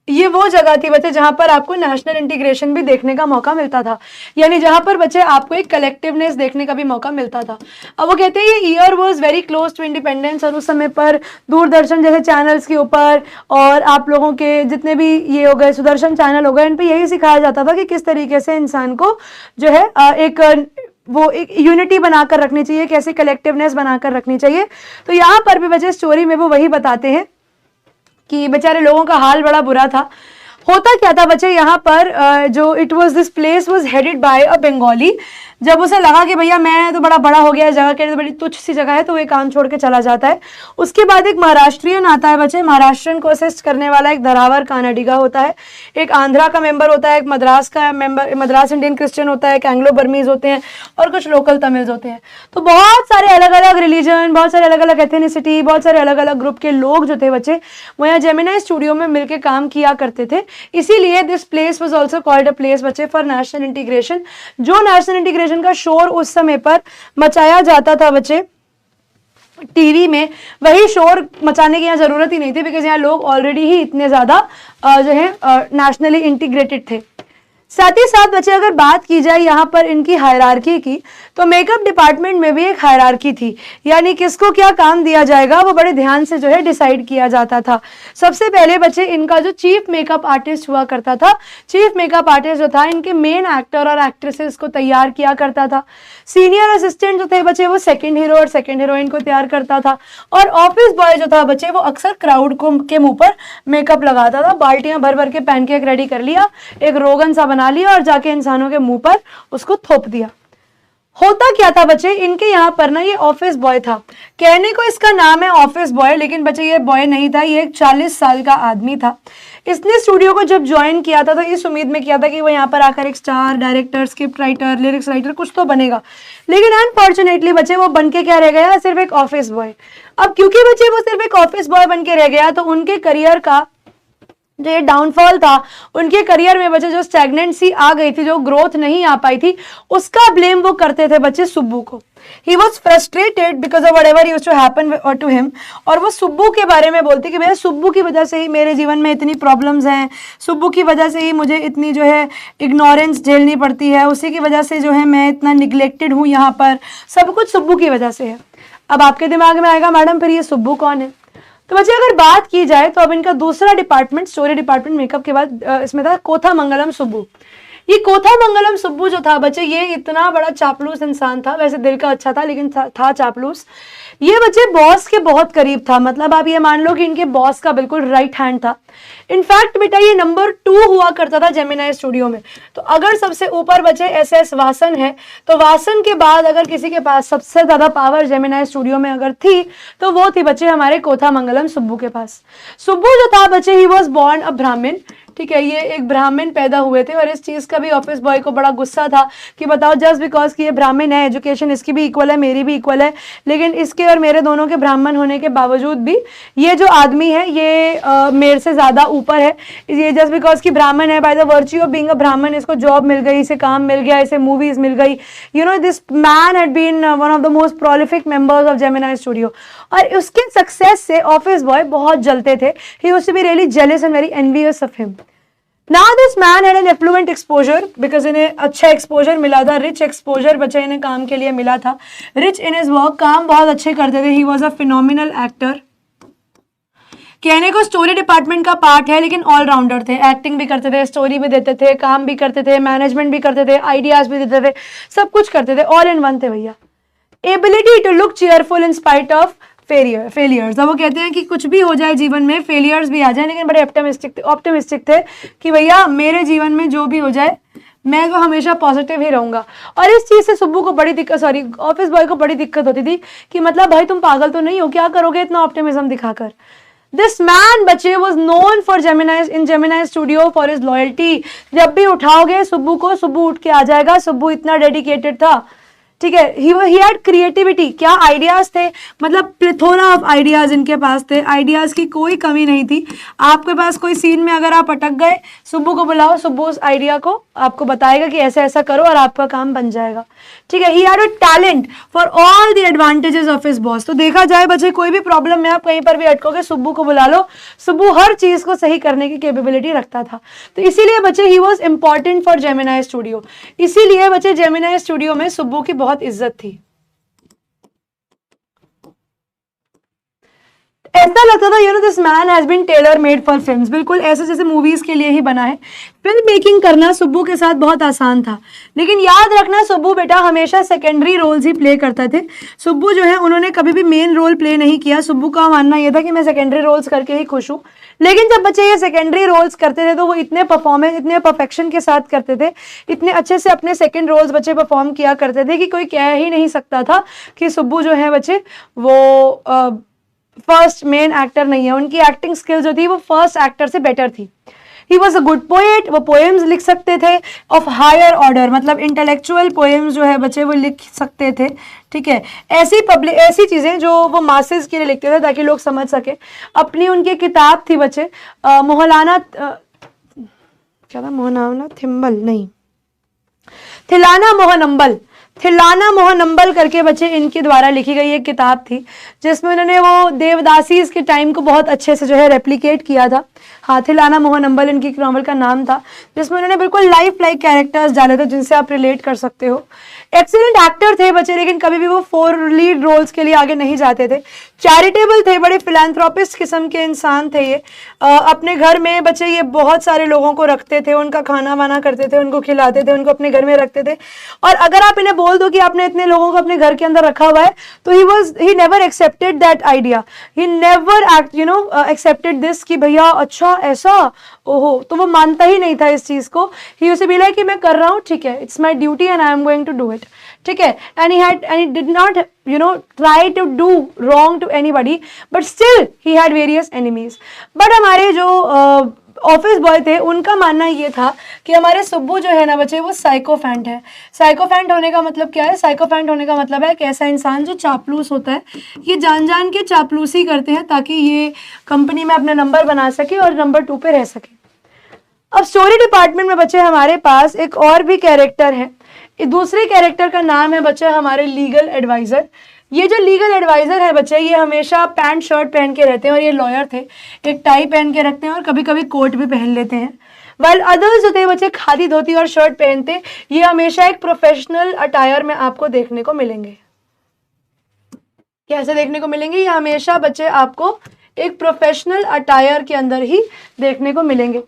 S1: ये वो जगह थी बच्चे जहां पर आपको नेशनल इंटीग्रेशन भी देखने का मौका मिलता था, यानी जहां पर बच्चे आपको एक कलेक्टिवनेस देखने का भी मौका मिलता था। अब वो कहते हैं ये year was very close to independence, और उस समय पर दूरदर्शन जैसे चैनल्स के ऊपर और आप लोगों के जितने भी ये हो गए सुदर्शन चैनल हो गए, इन पे यही सिखाया जाता था कि किस तरीके से इंसान को जो है एक यूनिटी बनाकर रखनी चाहिए, कैसे कलेक्टिवनेस बनाकर रखनी चाहिए। तो यहाँ पर भी बच्चे स्टोरी में वो वही बताते हैं कि बेचारे लोगों का हाल बड़ा बुरा था। होता क्या था बच्चे, यहाँ पर जो it was this place was headed by a Bengali. जब उसे लगा कि भैया मैं तो बड़ा हो गया, जगह के लिए तो बड़ी तुच्छ सी जगह है, तो वो एक काम छोड़ के चला जाता है। उसके बाद एक महाराष्ट्रियन आता है बच्चे, महाराष्ट्रियन को असिस्ट करने वाला एक धरावर कानाडिगा होता है, एक आंध्रा का मेंबर होता है, एक मद्रास का मेंबर, मद्रास इंडियन क्रिश्चियन होता है, एक एंग्लो बर्मीज होते हैं, और कुछ लोकल तमिल्स होते हैं। तो बहुत सारे अलग अलग रिलीजन, बहुत सारे अलग अलग एथेनिसिटी, बहुत सारे अलग अलग ग्रुप के लोग जो थे बच्चे वो यहाँ जेमिनाई स्टूडियो में मिलकर काम किया करते थे। इसीलिए this place was also called a place बच्चे फॉर नेशनल इंटीग्रेशन। जो नेशनल इंटीग्रेशन का शोर उस समय पर मचाया जाता था बच्चे टीवी में, वही शोर मचाने की यहाँ जरूरत ही नहीं थी, बिकॉज यहाँ लोग ऑलरेडी ही इतने ज्यादा जो है नेशनली इंटीग्रेटेड थे। साथ ही साथ बच्चे अगर बात की जाए यहाँ पर इनकी हायरार्की की, तो मेकअप डिपार्टमेंट में भी एक हायरार्की थी, यानी किसको क्या काम दिया जाएगा वो बड़े ध्यान से जो है डिसाइड किया जाता था। सबसे पहले बच्चे इनका जो चीफ मेकअप आर्टिस्ट हुआ करता था, चीफ मेकअप आर्टिस्ट जो था इनके मेन एक्टर और एक्ट्रेसेस को तैयार किया करता था। सीनियर असिस्टेंट जो थे बच्चे वो सेकेंड हीरो और सेकेंड हीरोइन को तैयार करता था, और ऑफिस बॉय जो था बच्चे वो अक्सर क्राउड को के मुंह पर मेकअप लगाता था। बाल्टियां भर भर के पैनकेक रेडी कर लिया, एक रोगन सा बना लिया और जाके इंसानों के मुंह पर उसको थोप दिया। होता क्या था बच्चे, इनके यहाँ पर ना ये ऑफिस बॉय था, कहने को इसका नाम है ऑफिस बॉय, लेकिन बच्चे ये बॉय नहीं था, ये एक 40 साल का आदमी था। इसने स्टूडियो को जब ज्वाइन किया था तो इस उम्मीद में किया था कि वो यहाँ पर आकर एक star, director, script writer, lyrics writer कुछ तो बनेगा, लेकिन अनफॉर्चुनेटली बच्चे वो बन के क्या रह गया, सिर्फ एक ऑफिस बॉय। अब क्योंकि बच्चे वो सिर्फ एक ऑफिस बॉय बन के रह गया, तो उनके करियर का जो ये डाउनफॉल था, उनके करियर में बच्चे जो स्टैग्नेंसी आ गई थी, जो ग्रोथ नहीं आ पाई थी, उसका ब्लेम वो करते थे बच्चे सुब्बू को। He was frustrated because of whatever used to happen to him, और वो सुब्बू के बारे में बोलते कि भैया सुब्बू की वजह से ही मेरे जीवन में इतनी प्रॉब्लम्स हैं, सुब्बू की वजह से ही मुझे इतनी जो है इग्नोरेंस झेलनी पड़ती है, उसी की वजह से जो है मैं इतना निगलेक्टेड हूँ, यहाँ पर सब कुछ सुब्बू की वजह से है। अब आपके दिमाग में आएगा मैडम फिर ये सुब्बू कौन है, तो बच्चे अगर बात की जाए तो अब इनका दूसरा डिपार्टमेंट, स्टोरी डिपार्टमेंट मेकअप के बाद इसमें था कोथामंगलम सुब्बू। ये कोथामंगलम सुब्बू जो था बच्चे, ये इतना बड़ा चापलूस इंसान था, वैसे दिल का अच्छा था लेकिन था चापलूस। ये बच्चे बॉस के बहुत करीब था, मतलब आप ये मान लो कि इनके बॉस का बिल्कुल राइट हैंड था। इनफैक्ट बेटा ये नंबर 2 हुआ करता था जेमिनाई स्टूडियो में। तो अगर सबसे ऊपर बच्चे एसएस वासन है, तो वासन के बाद अगर किसी के पास सबसे ज्यादा पावर जेमिनाई स्टूडियो में अगर थी, तो वो थी बच्चे हमारे कोथामंगलम सुब्बू के पास। सुब्बू जो था बच्चे, ही वॉज बॉर्न अ ब्राह्मण, ठीक है, ये एक ब्राह्मण पैदा हुए थे, और इस चीज का भी ऑफिस बॉय को बड़ा गुस्सा था कि बताओ जस्ट बिकॉज कि ये ब्राह्मण है, एजुकेशन इसकी भी इक्वल है, मेरी भी इक्वल है, लेकिन इसके और मेरे दोनों के ब्राह्मण होने के बावजूद भी ये जो आदमी है ये मेरे से ज्यादा ऊपर है। ये जस्ट बिकॉज कि ब्राह्मण है, by the virtue of being a ब्राह्मण इसको जॉब मिल गई, इसे काम मिल गया, इसे मूवीज मिल गई। You know this man had been one of the most prolific members of Gemini studio, और उसके सक्सेस से ऑफिस बॉय बहुत जलते थे। He used to be really jealous and very envious of him. Now this man had an affluent exposure because इन्हें अच्छा exposure मिला था, रिच एक्सपोजर बच्चे इन्हें काम के लिए मिला था। रिच इन हिज वर्क, काम बहुत अच्छे करते थे। He was a phenomenal actor. कहने को स्टोरी डिपार्टमेंट का पार्ट है, लेकिन ऑलराउंडर थे, एक्टिंग भी करते थे, स्टोरी भी देते थे, काम भी करते थे, मैनेजमेंट भी करते थे, आइडियाज भी देते थे, सब कुछ करते थे, ऑल इन वन थे भैया। Ability to look cheerful in spite of failures. अब वो कहते हैं कि कुछ भी हो जाए जीवन में, फेलियर्स भी आ जाए, लेकिन बड़े ऑप्टिमिस्टिक थे कि भैया मेरे जीवन में जो भी हो जाए मैं तो हमेशा पॉजिटिव ही रहूंगा। और इस चीज से सुब्बू को बड़ी दिक्कत, सॉरी ऑफिस बॉय को बड़ी दिक्कत होती थी कि मतलब भाई तुम पागल तो नहीं हो, क्या करोगे इतना ऑप्टिमिज्म दिखाकर। दिस मैन बच्चे was known for Gemini studio for his loyalty. जब भी उठाओगे सुब्बू को, सुब्बू उठ के आ जाएगा, सुब्बू इतना डेडिकेटेड था, ठीक है। ही हैड क्रिएटिविटी, क्या आइडियाज थे, मतलब प्लेथोरा ऑफ आइडियाज इनके पास थे, आइडियाज की कोई कमी नहीं थी। आपके पास कोई सीन में अगर आप अटक गए, सुब्बू को बुलाओ, सुब्बू उस आइडिया को आपको बताएगा कि ऐसा ऐसा करो और आपका काम बन जाएगा, ठीक है। He had a talent for all the advantages of his boss. तो देखा जाए बच्चे, कोई भी प्रॉब्लम में आप कहीं पर भी अटकोगे, सुब्बू को बुला लो, सुब्बू हर चीज को सही करने की कैपेबिलिटी रखता था। तो इसीलिए बच्चे he was important for Gemini studio, इसीलिए बच्चे जेमिनाई स्टूडियो में सुब्बू की बहुत इज्जत थी। ऐसा लगता था you know this man has been tailor made for films, बिल्कुल ऐसे जैसे मूवीज के लिए ही बना है। फिल्म मेकिंग करना सुब्बू के साथ बहुत आसान था, लेकिन याद रखना सुब्बू बेटा हमेशा सेकेंडरी रोल्स ही प्ले करते थे। सुब्बू जो है उन्होंने कभी भी मेन रोल प्ले नहीं किया। सुब्बू का मानना यह था कि मैं सेकेंडरी रोल्स करके ही खुश हूँ, लेकिन जब बच्चे ये सेकेंडरी रोल्स करते थे तो वो इतने परफॉर्मेंस, इतने परफेक्शन के साथ करते थे, इतने अच्छे से अपने सेकेंड रोल्स बच्चे परफॉर्म किया करते थे कि कोई कह ही नहीं सकता था कि सुब्बू जो है बच्चे वो फर्स्ट मेन एक्टर नहीं है। उनकी एक्टिंग स्किल जो थी वो फर्स्ट एक्टर से बेटर थी। ही वॉज अ गुड पोएट, वो पोएम्स लिख सकते थे ऑफ हायर ऑर्डर, मतलब इंटेलेक्चुअल पोएम्स जो है बच्चे वो लिख सकते थे, ठीक है। ऐसी चीज़ें जो वो मासेस के लिए लिखते थे ताकि लोग समझ सके। अपनी उनकी किताब थी बच्चे मोहलाना क्या था, मोहनाना थिम्बल नहीं, थिलाना मोहनंबल करके बच्चे इनके द्वारा लिखी गई एक किताब थी, जिसमें उन्होंने वो देवदासीज के टाइम को बहुत अच्छे से जो है रेप्लिकेट किया था। हाँ, थिलाना मोहनंबल इनकी नॉवल का नाम था, जिसमें उन्होंने बिल्कुल लाइफ लाइक कैरेक्टर्स डाले थे जिनसे आप रिलेट कर सकते हो। एक्सीलेंट एक्टर थे बच्चे, लेकिन कभी भी वो 4 लीड रोल्स के लिए आगे नहीं जाते थे। चैरिटेबल थे, बड़े फिलैंथ्रोपिस्ट किस्म के इंसान थे ये। अपने घर में बच्चे ये बहुत सारे लोगों को रखते थे, उनका खाना वाना करते थे, उनको खिलाते थे, उनको अपने घर में रखते थे। और अगर आप इन्हें बोल दो कि आपने इतने लोगों को अपने घर के अंदर रखा हुआ है, तो he never accepted that idea, he never accepted this कि भैया अच्छा ऐसा, ओहो, तो वो मानता ही नहीं था इस चीज को। He used to be like कि मैं कर रहा हूँ, ठीक है, it's my duty and I am going to do it, ठीक है। And he did not try to do wrong to anybody, but still he had various enemies. But हमारे जो ऑफिस बॉय थे उनका मानना ये था कि हमारे सुब्बू जो है ना बच्चे वो साइकोफेंट है। साइकोफेंट होने का मतलब क्या है? साइकोफेंट होने का मतलब है एक ऐसा इंसान जो चापलूस होता है। ये जान जान के चापलूसी करते हैं ताकि ये कंपनी में अपना नंबर बना सके और नंबर 2 पे रह सके। अब स्टोरी डिपार्टमेंट में बच्चे हमारे पास एक और भी कैरेक्टर है। दूसरे कैरेक्टर का नाम है बच्चे हमारे लीगल एडवाइजर। ये जो लीगल एडवाइजर है बच्चे, ये हमेशा पैंट शर्ट पहन के रहते हैं, और ये लॉयर थे, एक टाई पहन के रखते हैं और कभी कभी कोट भी पहन लेते हैं। वेल अदर्स जो थे बच्चे खादी धोती और शर्ट पहनते, ये हमेशा एक प्रोफेशनल अटायर में आपको देखने को मिलेंगे। कैसे देखने को मिलेंगे? ये हमेशा बच्चे आपको एक प्रोफेशनल अटायर के अंदर ही देखने को मिलेंगे।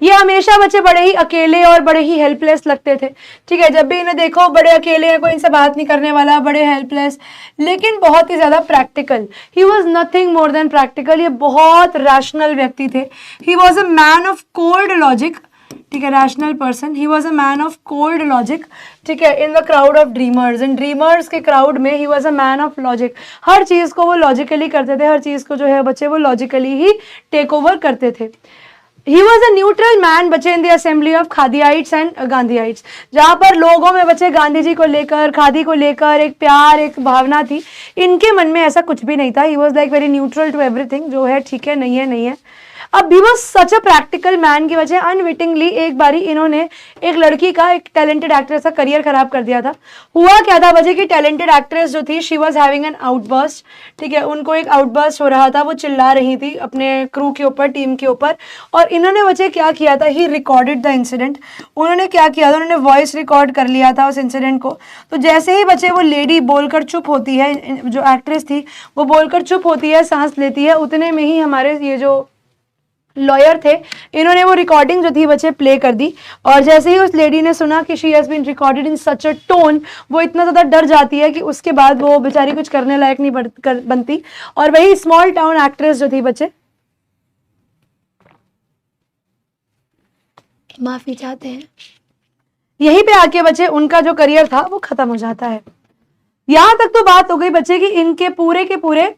S1: ये हमेशा बच्चे बड़े ही अकेले और बड़े ही हेल्पलेस लगते थे, ठीक है। जब भी इन्हें देखो बड़े अकेले हैं, कोई इनसे बात नहीं करने वाला, बड़े हेल्पलेस, लेकिन बहुत ही ज्यादा practical. He was nothing more than practical. ये बहुत रैशनल व्यक्ति थे। He was a man of cold logic, ठीक है, rational person. He was a man of cold logic, ठीक है, in the crowd of dreamers. इन ड्रीमर्स के क्राउड में he was a man of logic. हर चीज को वो लॉजिकली करते थे, हर चीज को जो है बच्चे वो लॉजिकली ही टेक ओवर करते थे। He was a neutral man बच्चे in the assembly of Khadiites and Gandhiites, जहाँ पर लोगों में बच्चे गांधी जी को लेकर, खादी को लेकर एक प्यार, एक भावना थी। इनके मन में ऐसा कुछ भी नहीं था। He was like very neutral to everything, जो है ठीक है, नहीं है नहीं है। अब भी वो सच अ प्रैक्टिकल मैन की वजह अनविटिंगली एक बारी इन्होंने एक लड़की का, एक टैलेंटेड एक्ट्रेस का करियर खराब कर दिया था। हुआ क्या था वजह कि टैलेंटेड एक्ट्रेस जो थी she was having an outburst, ठीक है, उनको एक आउटबर्स्ट हो रहा था, वो चिल्ला रही थी अपने क्रू के ऊपर, टीम के ऊपर, और इन्होंने वजह क्या किया था, ही रिकॉर्डेड द इंसिडेंट। उन्होंने क्या किया था, उन्होंने वॉइस रिकॉर्ड कर लिया था उस इंसिडेंट को। तो जैसे ही बच्चे वो लेडी बोलकर चुप होती है, जो एक्ट्रेस थी वो बोलकर चुप होती है, सांस लेती है, उतने में ही हमारे ये जो लॉयर थे इन्होंने वो रिकॉर्डिंग जो थी बच्चे प्ले कर दी। और जैसे ही उस लेडी ने सुना कि she has been recorded in such a tone, वो इतना ज़्यादा डर जाती है कि उसके बाद वो बेचारी कुछ करने लायक नहीं बनती। और वही स्मॉल टाउन एक्ट्रेस जो थी बच्चे, माफी चाहते हैं, यहीं पे आके बच्चे उनका जो करियर था वो खत्म हो जाता है। यहां तक तो बात हो गई बच्चे कि इनके पूरे के पूरे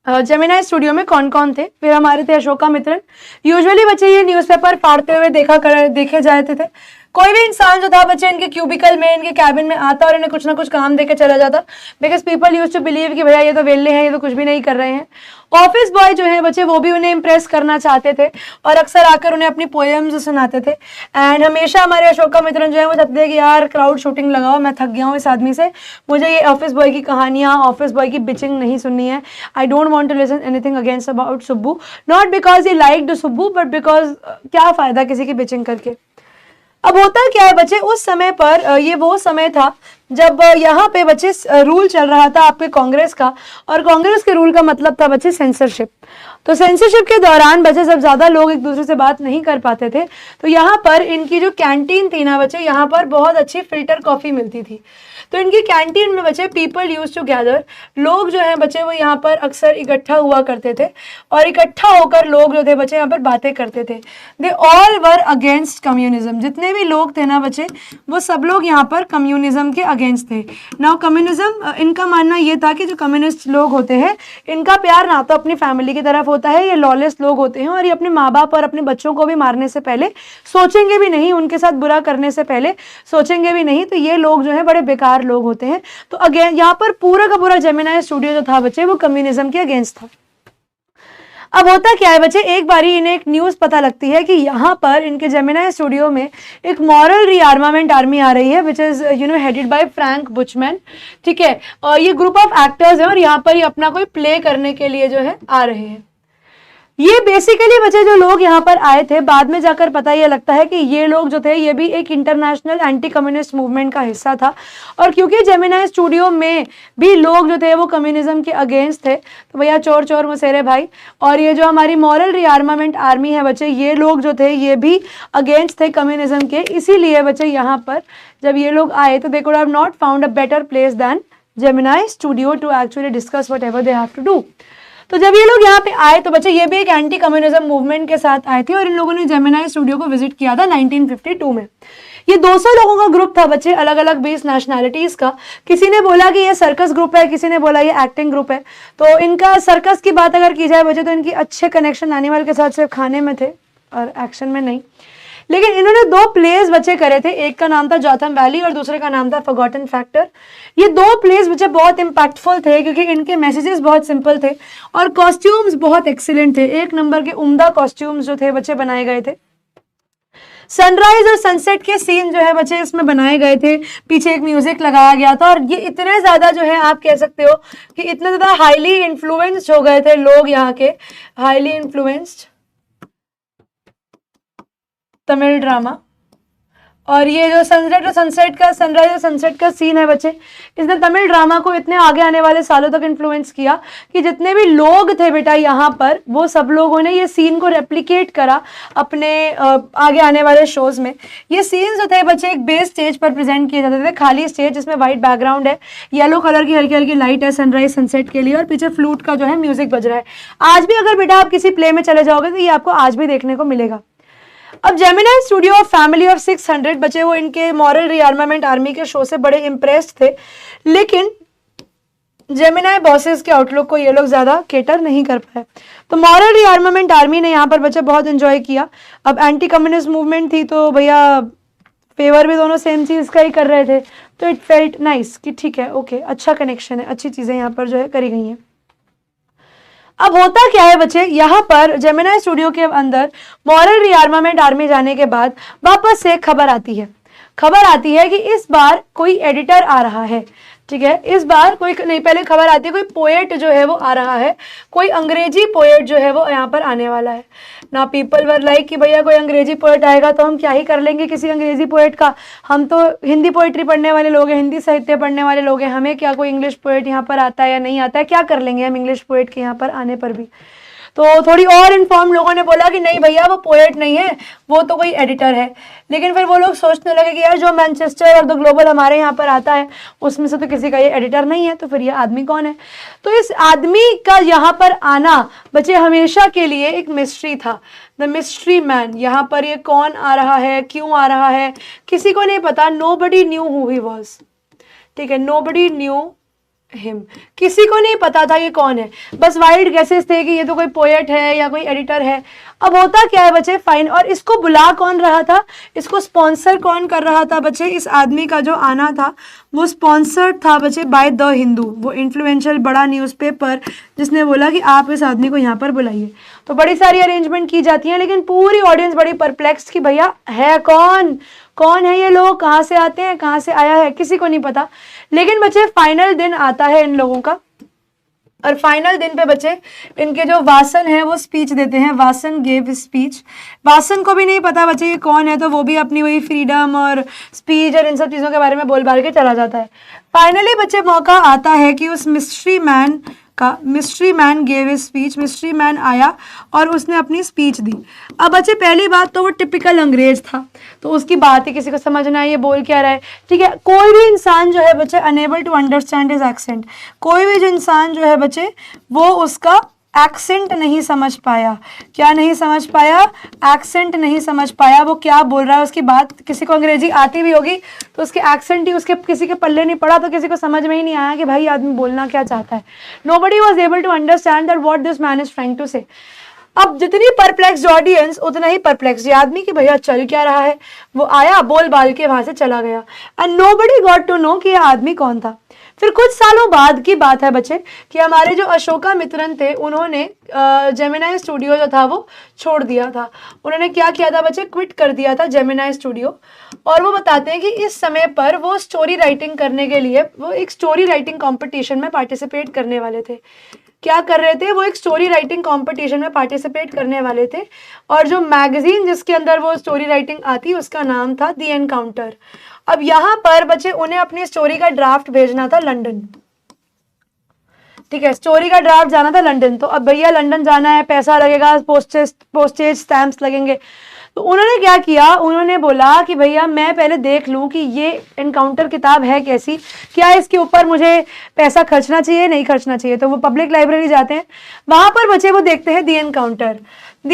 S1: जेमिनाई स्टूडियो में कौन कौन थे। फिर हमारे थे अशोका मित्रन। यूजुअली बच्चे ये न्यूज़पेपर फाड़ते हुए देखे जाते थे। कोई भी इंसान जो था बच्चे इनके क्यूबिकल में, इनके कैबिन में आता और इन्हें कुछ ना कुछ काम देके चला जाता, because people use to believe कि भैया ये तो वेल्ले हैं, ये तो कुछ भी नहीं कर रहे हैं। ऑफिस बॉय जो है बच्चे वो भी उन्हें इम्प्रेस करना चाहते थे और अक्सर आकर उन्हें अपनी पोएम्स सुनाते थे। एंड हमेशा हमारे अशोका मित्रन जो है वो चाहते थे कि यार क्राउड शूटिंग लगाओ, मैं थक गया हूँ इस आदमी से, मुझे ये ऑफिस बॉय की कहानियाँ, ऑफिस बॉय की बिचिंग नहीं सुननी है। I don't want to listen anything against about Subbu, not because he liked Subbu but because क्या फ़ायदा किसी की बिचिंग करके। अब होता क्या है बच्चे, उस समय पर ये वो समय था जब यहाँ पे बच्चे रूल चल रहा था आपके कांग्रेस का, और कांग्रेस के रूल का मतलब था बच्चे सेंसरशिप। तो सेंसरशिप के दौरान बच्चे जब ज़्यादा लोग एक दूसरे से बात नहीं कर पाते थे, तो यहाँ पर इनकी जो कैंटीन थी ना बच्चे, यहाँ पर बहुत अच्छी फिल्टर कॉफ़ी मिलती थी। तो इनकी कैंटीन में बच्चे पीपल यूज टू गैदर, लोग जो हैं बच्चे वो यहाँ पर अक्सर इकट्ठा हुआ करते थे, और इकट्ठा होकर लोग जो थे बच्चे यहाँ पर बातें करते थे। They all were against communism. जितने भी लोग थे ना बच्चे वो सब लोग यहाँ पर कम्युनिज्म के अगेंस्ट थे। नाउ कम्युनिज्म, इनका मानना ये था कि जो कम्युनिस्ट लोग होते हैं इनका प्यार ना तो अपनी फैमिली की तरफ होता है, ये लॉलेस लोग होते हैं, और ये अपने माँ बाप और अपने बच्चों को भी मारने से पहले सोचेंगे भी नहीं, उनके साथ बुरा करने से पहले सोचेंगे भी नहीं। तो ये लोग जो है बड़े बेकार लोग होते हैं। तो अगेन यहाँ पर पूरा का पूरा जेमिनाई स्टूडियो जो था बच्चे वो कम्युनिज्म के अगेंस्ट था। अब होता क्या है बच्चे, एक बारी इन्हें एक न्यूज़ पता लगती है कि यहाँ पर इनके जेमिनाई स्टूडियो में एक मॉरल रीआर्मामेंट आर्मी आ रही है, which is headed by Frank Buchman, ठीक है। और ये ग्रुप ऑफ एक्टर्स हैं और यहाँ पर ये अपना कोई प्ले करने के लिए जो है आ रहे हैं। ये बेसिकली बच्चे जो लोग यहाँ पर आए थे, बाद में जाकर पता ये लगता है कि ये लोग जो थे ये भी एक इंटरनेशनल एंटी कम्युनिस्ट मूवमेंट का हिस्सा था। और क्योंकि जेमिनाई स्टूडियो में भी लोग जो थे वो कम्युनिज्म के अगेंस्ट थे, तो भैया चोर चोर मुसेरे भाई। और ये जो हमारी मॉरल रीआर्मामेंट आर्मी है बच्चे, ये लोग जो थे ये भी अगेंस्ट थे कम्युनिज्म के। इसीलिए बच्चे यहाँ पर जब ये लोग आए तो they could have not found a better place than Gemini Studio to actually discuss whatever they have to do. तो जब ये लोग यहाँ पे आए तो बच्चे ये भी एक एंटी कम्युनिज्म मूवमेंट के साथ आए थे, और इन लोगों ने जेमिनाई स्टूडियो को विजिट किया था 1952 में। ये 200 लोगों का ग्रुप था बच्चे, अलग अलग 20 नेशनैलिटीज़ का। किसी ने बोला कि ये सर्कस ग्रुप है, किसी ने बोला ये एक्टिंग ग्रुप है। तो इनका सर्कस की बात अगर की जाए बच्चे तो इनकी अच्छे कनेक्शन एनिमल के साथ सिर्फ खाने में थे और एक्शन में नहीं। लेकिन इन्होंने 2 प्लेस बच्चे करे थे, एक का नाम था जॉथम वैली और दूसरे का नाम था फॉरगॉटन फैक्टर। ये 2 प्लेस बच्चे बहुत इम्पैक्टफुल थे क्योंकि इनके मैसेजेस बहुत सिंपल थे और कॉस्ट्यूम्स बहुत एक्सीलेंट थे। 1 नंबर के उम्दा कॉस्ट्यूम्स जो थे बच्चे बनाए गए थे। सनराइज और सनसेट के सीन जो है बच्चे इसमें बनाए गए थे, पीछे एक म्यूजिक लगाया गया था। और ये इतने ज़्यादा जो है आप कह सकते हो कि इतने ज़्यादा हाईली इन्फ्लुएंस्ड हो गए थे लोग यहाँ के, हाईली इन्फ्लुएंस्ड तमिल ड्रामा। और ये जो सनराइज और सनसेट का सीन है बच्चे, इसने तमिल ड्रामा को इतने आगे आने वाले सालों तक इन्फ्लुएंस किया कि जितने भी लोग थे बेटा यहाँ पर वो सब लोगों ने ये सीन को रेप्लिकेट करा अपने आगे आने वाले शोज में। ये सीन जो थे बच्चे एक बेस स्टेज पर प्रेजेंट किए जाते थे, खाली स्टेज जिसमें वाइट बैकग्राउंड है, येलो कलर की हल्की हल्की लाइट है सनराइज सनसेट के लिए, और पीछे फ्लूट का जो है म्यूजिक बज रहा है। आज भी अगर बेटा आप किसी प्ले में चले जाओगे तो ये आपको आज भी देखने को मिलेगा। अब Gemini studio of family of 600 बच्चे वो इनके मॉरल रीआर्मामेंट आर्मी के शो से बड़े इम्प्रेस्ड थे, लेकिन जेमिनाई बॉसेस के आउटलुक को ये लोग ज़्यादा केटर नहीं कर पाए। तो मॉरल रीआर्मामेंट आर्मी ने यहाँ पर बच्चे बहुत एंजॉय किया। अब एंटी कम्युनिस्ट मूवमेंट थी तो भैया फेवर भी दोनों सेम चीज़ का ही कर रहे थे, तो इट फेल्ट नाइस कि ठीक है, ओके, अच्छा कनेक्शन है, अच्छी चीज़ें यहाँ पर जो है करी गई हैं। अब होता क्या है बच्चे, यहाँ पर जेमिनी स्टूडियो के अंदर मॉरल रीआर्मामेंट आर्मी जाने के बाद वापस से खबर आती है कि इस बार कोई एडिटर आ रहा है, ठीक है। इस बार कोई नहीं, पहले खबर आती है कोई पोएट जो है वो आ रहा है, कोई अंग्रेजी पोएट जो है वो यहाँ पर आने वाला है ना। पीपल वर लाइक कि भैया कोई अंग्रेजी पोएट आएगा तो हम क्या ही कर लेंगे किसी अंग्रेजी पोएट का, हम तो हिंदी पोएट्री पढ़ने वाले लोग हैं, हिंदी साहित्य पढ़ने वाले लोग हैं, हमें क्या कोई इंग्लिश पोएट यहाँ पर आता है या नहीं आता है, क्या कर लेंगे हम इंग्लिश पोएट के यहाँ पर आने पर भी। तो थोड़ी और इन्फॉर्म लोगों ने बोला कि नहीं भैया वो पोएट नहीं है, वो तो कोई एडिटर है। लेकिन फिर वो लोग सोचने लगे कि यार जो मैनचेस्टर और द ग्लोबल हमारे यहाँ पर आता है उसमें से तो किसी का ये एडिटर नहीं है, तो फिर ये आदमी कौन है। तो इस आदमी का यहाँ पर आना बच्चे हमेशा के लिए एक मिस्ट्री था, द मिस्ट्री मैन। यहाँ पर ये कौन आ रहा है, क्यों आ रहा है, किसी को नहीं पता। Nobody knew who he was, ठीक है, नोबडी न्यू हिम, किसी को नहीं पता था ये कौन है, बस वाइल्ड गेसेस थे कि ये तो कोई पोएट है या कोई एडिटर है। अब होता क्या है बच्चे, फाइन, और इसको बुला कौन रहा था, इसको स्पॉन्सर कौन कर रहा था बच्चे, इस आदमी का जो आना था वो स्पॉन्सर्ड था बच्चे बाय द हिंदू, वो इन्फ्लुएंशियल बड़ा न्यूज़पेपर जिसने बोला कि आप इस आदमी को यहाँ पर बुलाइए। तो बड़ी सारी अरेंजमेंट की जाती हैं, लेकिन पूरी ऑडियंस बड़ी परप्लेक्स कि भैया है कौन है ये लोग, कहाँ से आते हैं, कहाँ से आया है, किसी को नहीं पता। लेकिन बच्चे फाइनल दिन आता है इन लोगों का, और फाइनल दिन पे बच्चे इनके जो वासन है वो स्पीच देते हैं। वासन गेव स्पीच, वासन को भी नहीं पता बच्चे ये कौन है, तो वो भी अपनी वही फ्रीडम और स्पीच और इन सब चीज़ों के बारे में बोल बाल के चला जाता है। फाइनली बच्चे मौका आता है कि उस mystery man gave a speech, mystery man आया और उसने अपनी स्पीच दी। अब बच्चे पहली बात तो वो टिपिकल अंग्रेज था, तो उसकी बात ही किसी को समझ ना आए ये बोल क्या रहा है, ठीक है। कोई भी इंसान जो है बच्चे unable to understand his accent, कोई भी जो इंसान जो है बच्चे वो उसका एक्सेंट नहीं समझ पाया। क्या नहीं समझ पाया, एक्सेंट नहीं समझ पाया, वो क्या बोल रहा है उसकी बात। किसी को अंग्रेजी आती भी होगी तो उसके एक्सेंट ही उसके किसी के पल्ले नहीं पड़ा, तो किसी को समझ में ही नहीं आया कि भाई आदमी बोलना क्या चाहता है। Nobody was able to understand that what this man is trying to say. अब जितनी परप्लेक्स ऑडियंस उतना ही परप्लेक्स ये आदमी कि भैया चल क्या रहा है। वो आया, बोल बाल के वहां से चला गया, and nobody got to know कि ये आदमी कौन था। फिर कुछ सालों बाद की बात है बच्चे कि हमारे जो अशोका मित्रन थे उन्होंने जेमिनी स्टूडियो जो था वो छोड़ दिया था। उन्होंने क्या किया था बच्चे, क्विट कर दिया था जेमिनी स्टूडियो। और वो बताते हैं कि इस समय पर वो स्टोरी राइटिंग करने के लिए वो एक स्टोरी राइटिंग कॉम्पिटिशन में पार्टिसिपेट करने वाले थे। क्या कर रहे थे, वो एक स्टोरी राइटिंग कंपटीशन में पार्टिसिपेट करने वाले थे, और जो मैगजीन जिसके अंदर वो स्टोरी राइटिंग आती उसका नाम था द एनकाउंटर। अब यहाँ पर बच्चे उन्हें अपनी स्टोरी का ड्राफ्ट भेजना था लंदन, ठीक है, स्टोरी का ड्राफ्ट जाना था लंदन। तो अब भैया लंदन जाना है, पैसा लगेगा, पोस्टेज स्टैम्प्स लगेंगे। तो उन्होंने क्या किया, उन्होंने बोला कि भैया मैं पहले देख लूं कि ये एनकाउंटर किताब है कैसी, क्या इसके ऊपर मुझे पैसा खर्चना चाहिए नहीं खर्चना चाहिए। तो वो पब्लिक लाइब्रेरी जाते हैं, वहां पर बच्चे वो देखते हैं दी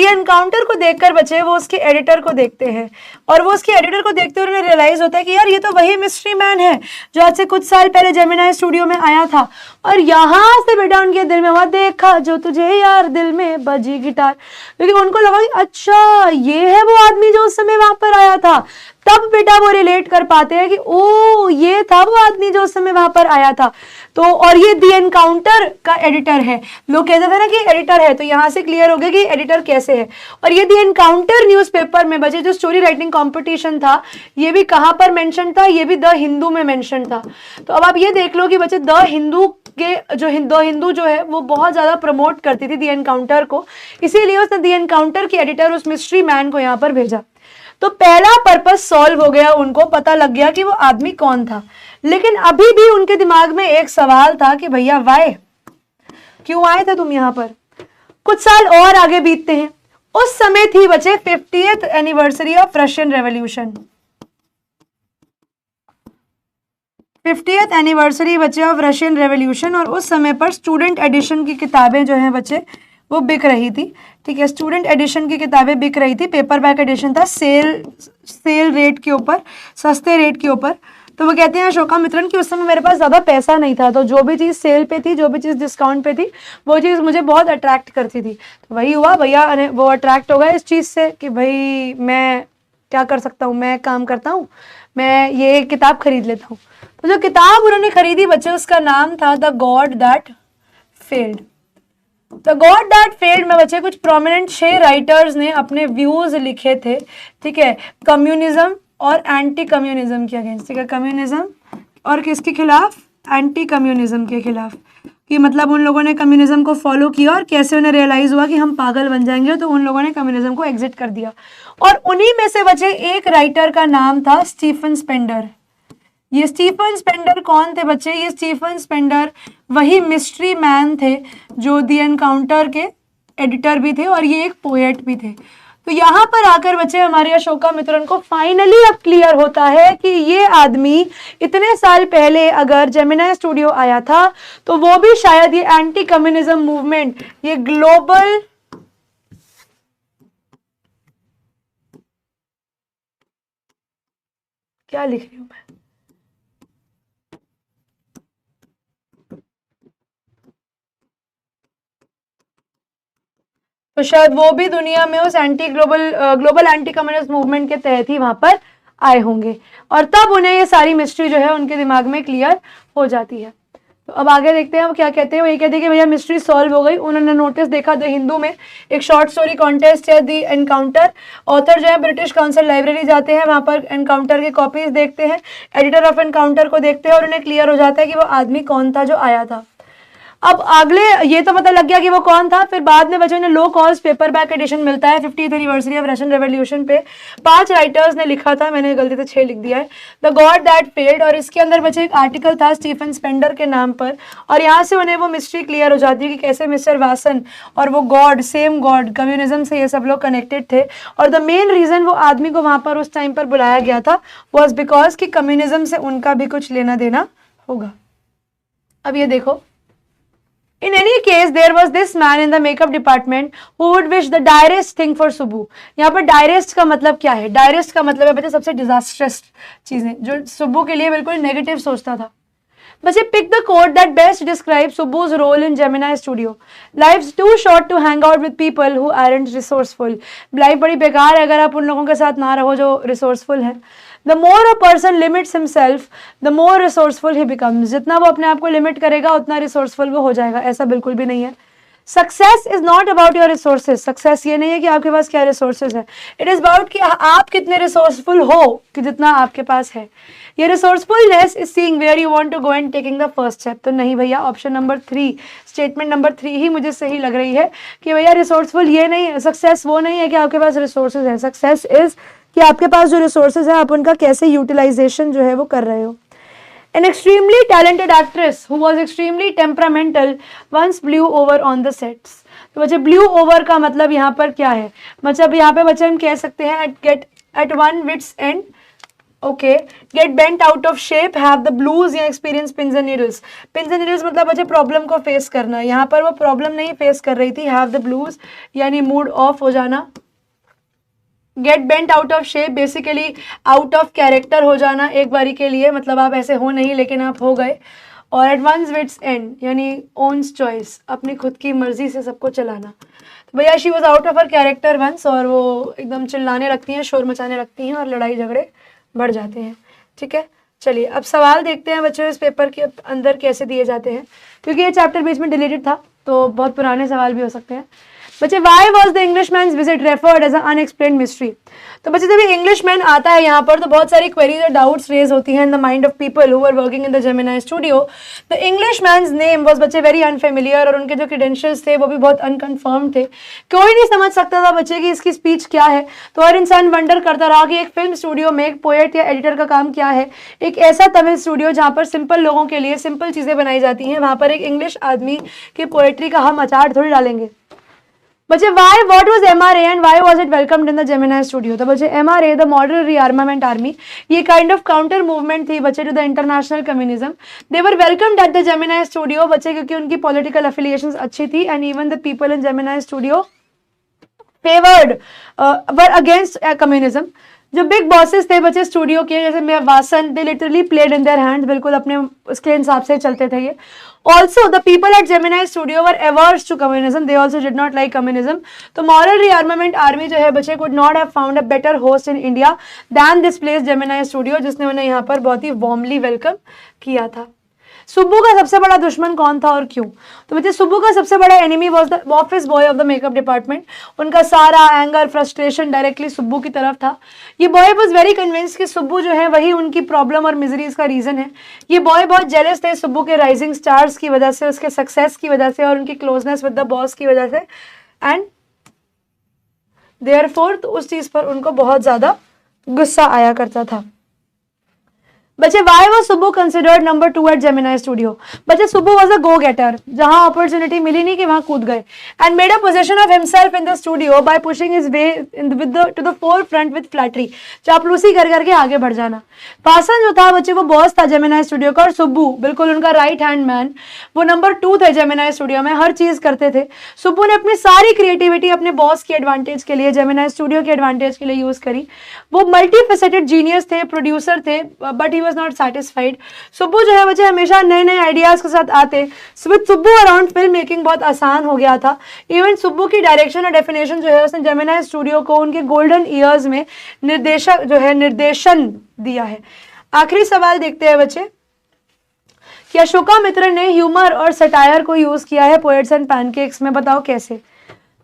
S1: एनकाउंटर को देखकर बच्चे वो उसके एडिटर को देखते हैं, और वो उसके एडिटर को देखते हुए उन्हें रियलाइज होता है कि यार ये तो वही मिस्ट्री मैन है जो आज से कुछ साल पहले जेमिनी स्टूडियो में आया था। और यहाँ से बेटा उनके दिल में हुआ, देखा जो तुझे यार दिल में बजी गिटार, क्योंकि उनको लगा कि अच्छा ये है वो आदमी जो उस समय वहां पर आया था। तब बेटा वो रिलेट कर पाते हैं कि ओ ये था वो आदमी जो उस समय वहां पर आया था। तो और ये दी एनकाउंटर का एडिटर है, लोग कहते थे ना कि एडिटर है, तो यहाँ से क्लियर हो गया कि एडिटर कैसे है। और ये दी एनकाउंटर न्यूज़पेपर में बचे जो स्टोरी राइटिंग कंपटीशन था, ये भी कहाँ पर मेंशन था, ये भी द हिंदू में मेंशन था। तो अब आप ये देख लो कि बच्चे द हिंदू के जो हिंदू जो है वो बहुत ज्यादा प्रमोट करती थी दी एनकाउंटर को, इसीलिए उसने दी एनकाउंटर की एडिटर उस मिस्ट्री मैन को यहाँ पर भेजा। तो पहला पर्पस सॉल्व हो गया, उनको पता लग गया कि वो आदमी कौन था। लेकिन अभी भी उनके दिमाग में एक सवाल था कि भैया वाई, क्यों आए थे तुम यहाँ पर। कुछ साल और आगे बीतते हैं, उस समय थी बच्चे 50th anniversary of Russian revolution. 50th anniversary बच्चे ऑफ रशियन रेवोल्यूशन, और उस समय पर स्टूडेंट एडिशन की किताबें जो हैं बच्चे वो बिक रही थी, ठीक है, स्टूडेंट एडिशन की किताबें बिक रही थी। पेपर बैक एडिशन था, सेल रेट के ऊपर, सस्ते रेट के ऊपर। तो वो कहते हैं अशोका मित्रन कि उस समय मेरे पास ज़्यादा पैसा नहीं था, तो जो भी चीज़ सेल पे थी, जो भी चीज़ डिस्काउंट पे थी, वो चीज़ मुझे बहुत अट्रैक्ट करती थी। तो वही हुआ भैया, वो अट्रैक्ट हो गया इस चीज़ से कि भाई मैं क्या कर सकता हूँ, मैं काम करता हूँ, मैं ये किताब खरीद लेता हूँ। तो जो किताब उन्होंने खरीदी बच्चे, उसका नाम था the God that failed. The God that failed में बच्चे कुछ प्रोमिनेंट 6 राइटर्स ने अपने व्यूज लिखे थे, ठीक है, कम्युनिज्म और एंटी कम्युनिज्म के अगेंस्ट, ठीक है, कम्युनिज्म और किसके खिलाफ, एंटी कम्युनिज्म के खिलाफ, कि मतलब उन लोगों ने कम्युनिज्म को फॉलो किया और कैसे उन्हें रियलाइज हुआ कि हम पागल बन जाएंगे, तो उन लोगों ने कम्युनिज्म को एग्जिट कर दिया। और उन्हीं में से बच्चे एक राइटर का नाम था स्टीफन स्पेंडर। ये स्टीफन स्पेंडर कौन थे बच्चे? ये स्टीफन स्पेंडर वही मिस्ट्री मैन थे जो दी एनकाउंटर के एडिटर भी थे और ये एक पोएट भी थे। तो यहाँ पर आकर बच्चे हमारे अशोका मित्रण को फाइनली अब क्लियर होता है कि ये आदमी इतने साल पहले अगर जेमिनाई स्टूडियो आया था तो वो भी शायद ये एंटी कम्युनिज्म मूवमेंट, ये ग्लोबल क्या लिख रही हूं मैं, तो शायद वो भी दुनिया में उस ग्लोबल एंटी कम्युनिस्ट मूवमेंट के तहत ही वहां पर आए होंगे और तब उन्हें ये सारी मिस्ट्री जो है उनके दिमाग में क्लियर हो जाती है। तो अब आगे देखते हैं वो क्या कहते हैं। वो ये कहते हैं कि भैया मिस्ट्री सॉल्व हो गई। उन्होंने नोटिस देखा द हिंदू में एक शॉर्ट स्टोरी कॉन्टेस्ट है दी एनकाउंटर। ऑथर जो है ब्रिटिश काउंसिल लाइब्रेरी जाते हैं, वहां पर एनकाउंटर के कॉपीज देखते हैं, एडिटर ऑफ एनकाउंटर को देखते हैं और उन्हें क्लियर हो जाता है कि वो आदमी कौन था जो आया था। अब अगले ये तो पता लग गया कि वो कौन था। फिर बाद में बच्चों ने low cost paperback edition मिलता है 50th anniversary of Russian revolution पे। 5 राइटर्स ने लिखा था, मैंने गलती से 6 लिख दिया है, द गॉड दैट फेल्ड। और इसके अंदर बच्चे एक आर्टिकल था स्टीफन स्पेंडर के नाम पर और यहाँ से उन्हें वो मिस्ट्री क्लियर हो जाती है कि कैसे मिस्टर वासन और वो गॉड, सेम गॉड, कम्युनिज्म से ये सब लोग कनेक्टेड थे। और द मेन रीजन वो आदमी को वहां पर उस टाइम पर बुलाया गया था वॉज बिकॉज कि कम्युनिज्म से उनका भी कुछ लेना देना होगा। अब ये देखो, in any case there was this man in the makeup department who would wish the direst thing for Subbu। यहाँ पर direst का मतलब क्या है? direst का मतलब है बच्चे सबसे disastrous चीजें, जो सुब्बू के लिए बिल्कुल नेगेटिव सोचता था। बच्चे pick the quote that best describes Subbu's role in Gemini Studio। Life's too short to hang out with people who aren't resourceful। Life बड़ी बेकार है अगर आप उन लोगों के साथ ना रहो जो resourceful है। The more a person limits himself, the more resourceful he becomes। जितना वो अपने आप को लिमिट करेगा उतना रिसोर्सफुल वो हो जाएगा। ऐसा बिल्कुल भी नहीं है। Success is not about your resources. Success ये नहीं है कि आपके पास क्या रिसोर्सेज है, इट इज अबाउट कि आप कितने रिसोर्सफुल हो कि जितना आपके पास है। ये resourcefulness is seeing where you want to go and taking the first step. तो नहीं भैया, ऑप्शन नंबर 3, स्टेटमेंट नंबर 3 ही मुझे सही लग रही है कि भैया रिसोर्सफुल ये नहीं है, सक्सेस वो नहीं है कि आपके पास रिसोर्सेज है। सक्सेस इज कि आपके पास जो रिसोर्सेज है आप उनका कैसे यूटिलाइजेशन जो है वो कर रहे हो। An extremely talented actress who was extremely temperamental once blew over on the sets। तो बच्चे blew over का मतलब यहाँ पर क्या है? मतलब यहाँ पे बच्चे हम कह सकते हैं at one wit's end, okay, get bent out of shape, have the blues या experience pins and needles। pins and needles मतलब बच्चे प्रॉब्लम को फेस करना। यहाँ पर वो प्रॉब्लम नहीं फेस कर रही थी। have the blues यानी मूड ऑफ हो जाना। Get bent out of shape basically out of character हो जाना एक बारी के लिए, मतलब आप ऐसे हो नहीं लेकिन आप हो गए। और एट वंस विट्स एंड यानी ओन्स चॉइस, अपनी खुद की मर्जी से सबको चलाना। तो भैया she was out of her character once और वो एकदम चिल्लाने लगती हैं, शोर मचाने लगती हैं और लड़ाई झगड़े बढ़ जाते हैं। ठीक है, चलिए अब सवाल देखते हैं बच्चों इस पेपर के अंदर कैसे दिए जाते हैं, क्योंकि ये चैप्टर बीच में डिलीटेड था तो बहुत पुराने सवाल भी हो सकते हैं। बच्चे why was the Englishman's visit referred as unexplained mystery. तो बच्चे जब इंग्लिशमैन आता है यहाँ पर तो बहुत सारी क्वेरीज और डाउट्स रेज होती हैं in the mind of people who are working in the Gemini studio. The Englishman's name was बच्चे वेरी अनफेमिलियर और उनके जो क्रेडेंशियल्स थे वो भी बहुत अनकन्फर्म थे। कोई नहीं समझ सकता था बच्चे की इसकी स्पीच क्या है। तो हर इंसान वंडर करता रहा कि एक फिल्म स्टूडियो में एक पोएट या एडिटर का काम क्या है। एक ऐसा तमिल स्टूडियो जहाँ पर सिंपल लोगों के लिए सिंपल चीज़ें बनाई जाती हैं, वहाँ पर एक इंग्लिश आदमी की पोएट्री का हम अचार थोड़ी डालेंगे। बच्चे why what was MRA and why was it welcomed in the Gemini Studio। तो बच्चे MRA the Model Rearmament Army ये kind of counter movement थी बच्चे to the international communism। they were welcomed at the Gemini Studio बच्चे क्योंकि उनकी political affiliations अच्छी थी and even the people in Gemini Studio favored were against communism। जो big bosses थे बच्चे स्टूडियो के, जैसे मैं Vasan, they literally played in their hands, बिल्कुल अपने उसके हिसाब से चलते थे ये। Also the people at Gemini Studio were averse to communism, they also did not like communism. तो मॉरल रीआर्मामेंट आर्मी जो है बच्चे could not have found a better host in India than this place Gemini Studio, जिसने उन्हें यहाँ पर बहुत ही वार्मली वेलकम किया था। सुब्बू का सबसे बड़ा दुश्मन कौन था और क्यों? तो बच्चे सुब्बू का सबसे बड़ा enemy was the office boy of the makeup department. उनका सारा एंगर फ्रस्ट्रेशन डायरेक्टली सुब्बू की तरफ था। ये बॉय वाज वेरी कन्विंस्ड कि सुब्बू जो है वही उनकी प्रॉब्लम और मिजरीज का रीजन है। ये बॉय बहुत जेलस थे सुब्बू के राइजिंग स्टार्स की वजह से, उसके सक्सेस की वजह से और उनकी क्लोजनेस विद द बॉस की वजह से, एंड देयरफॉर तो उस चीज पर उनको बहुत ज्यादा गुस्सा आया करता था। बच्चे why was Subbu considered number 2 at Gemini Studio? बच्चे सुब्बू वॉज अ गो गेटर, जहां अपॉर्चुनिटी मिली नहीं कि वहां कूद गए, and made a position of himself in the studio by pushing his way to the forefront with flattery, चापलूसी कर करके आगे बढ़ जाना। पासन जो था बच्चे वो बॉस था जेमिनाई स्टूडियो का, और सुब्बू बिल्कुल उनका राइट हैंड मैन, वो नंबर 2 थे जेमिनाई स्टूडियो में, हर चीज करते थे। सुब्बू ने अपनी सारी क्रिएटिविटी अपने बॉस के एडवांटेज के लिए, जेमिनाई स्टूडियो के एडवांटेज के लिए यूज करी। वो मल्टीफेसेटेड जीनियस थे, प्रोड्यूसर थे, but he was not satisfied. Subbu जो है बच्चे हमेशा नए नए आइडियाज के साथ आते। With Subbu around film making बहुत आसान हो गया था। इवन सुब्बू की डायरेक्शन और डेफिनेशन जो है उसने जेमिनाई स्टूडियो को उनके गोल्डन ईयर्स में निर्देशक जो है निर्देशन दिया है। आखिरी सवाल देखते हैं बच्चे कि अशोका मित्र ने ह्यूमर और सटायर को यूज किया है पोएट्स एंड पैनकेक्स में, बताओ कैसे?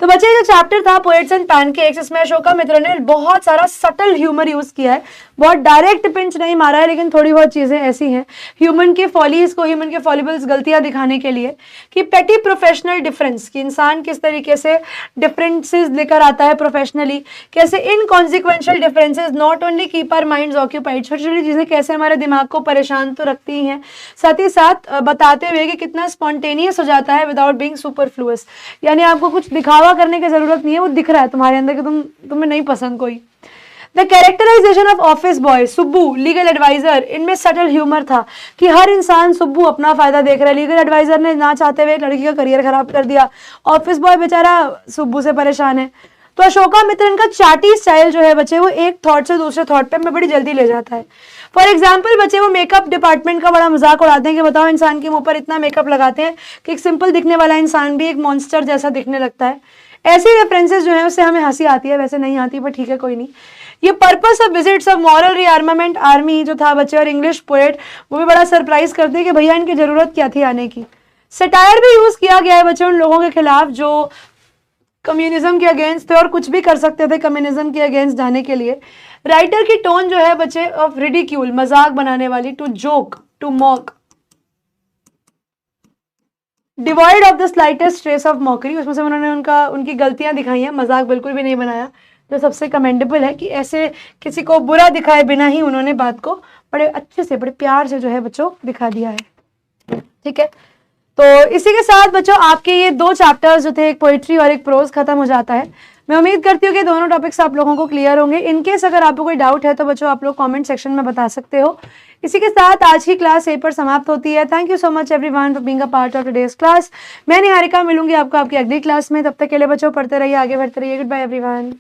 S1: तो बच्चे जो चैप्टर था पोएट्स एंड पैनकेक्स, इसमें अशोका मित्र ने बहुत सारा सटल ह्यूमर यूज किया है, बहुत डायरेक्ट पिंच नहीं मारा है, लेकिन थोड़ी बहुत चीजें ऐसी हैं ह्यूमन के फॉलीज को, ह्यूमन के फॉलिबल्स गलतियां दिखाने के लिए, कि पेटी प्रोफेशनल डिफरेंस, कि इंसान किस तरीके से डिफरेंसेस लेकर आता है प्रोफेशनली, कैसे inconsequential differences not only keep our minds occupied, छोटी छोटी चीजें कैसे हमारे दिमाग को परेशान तो रखती हैं, साथ ही साथ बताते हुए कि कितना स्पॉन्टेनियस हो जाता है विदाउट बीइंग सुपरफ्लुअस, यानी आपको कुछ दिखावा करने की जरूरत नहीं है, वो दिख रहा है तुम्हारे अंदर कि तुम्हें नहीं पसंद कोई। The characterization of office boy, Subbu legal adviser, इनमें सटल ह्यूमर था कि हर इंसान सुब्बू अपना फायदा देख रहा है। लीगल एडवाइजर ने ना चाहते हुए एक लड़की का करियर खराब कर दिया, ऑफिस बॉय बेचारा सुब्बू से परेशान है। तो अशोका मित्र इनका चाटी स्टाइल जो है बच्चे वो एक थॉट से दूसरे थॉट पे में बड़ी जल्दी ले जाता है। फॉर एग्जाम्पल बच्चे वो मेकअप डिपार्टमेंट का बड़ा मजाक उड़ाते हैं कि बताओ इंसान के मुंह पर इतना मेकअप लगाते हैं कि एक सिंपल दिखने वाला इंसान भी एक मॉन्स्टर जैसा दिखने लगता है। ऐसी रेफरेंसेस जो है उससे हमें हंसी आती है, वैसे नहीं आती, पर ठीक है कोई नहीं। ये purpose of visits of moral rearmament army जो था बच्चे, और इंग्लिश पोएट वो भी बड़ा सरप्राइज करते हैं कि भैया इनकी जरूरत क्या थी आने की। सटायर भी यूज किया गया है बच्चे उन लोगों के खिलाफ जो कम्युनिज्म के अगेंस्ट थे और कुछ भी कर सकते थे कम्युनिज्म के अगेंस्ट जाने के लिए। राइटर की टोन जो है बच्चे ऑफ रिडिक्यूल, मजाक बनाने वाली, to joke, to mock, devoid of the slightest trace of mockery, उसमें से उन्होंने उनकी गलतियां दिखाई हैं, मजाक बिल्कुल भी नहीं बनाया, जो सबसे कमेंडेबल है कि ऐसे किसी को बुरा दिखाए बिना ही उन्होंने बात को बड़े अच्छे से, बड़े प्यार से जो है बच्चों दिखा दिया है। ठीक है, तो इसी के साथ बच्चों आपके ये 2 चैप्टर्स जो थे, एक पोइट्री और एक प्रोज, खत्म हो जाता है। मैं उम्मीद करती हूँ कि दोनों टॉपिक्स आप लोगों को क्लियर होंगे। इनकेस अगर आपको कोई डाउट है तो बच्चों आप लोग कमेंट सेक्शन में बता सकते हो। इसी के साथ आज की क्लास यहीं पर समाप्त होती है। Thank you so much everyone for being a part of today's class. मैं निहारिका मिलूंगी आपको आपकी अगली क्लास में। तब तक के लिए बच्चों पढ़ते रहिए, आगे बढ़ते रहिए। Goodbye everyone.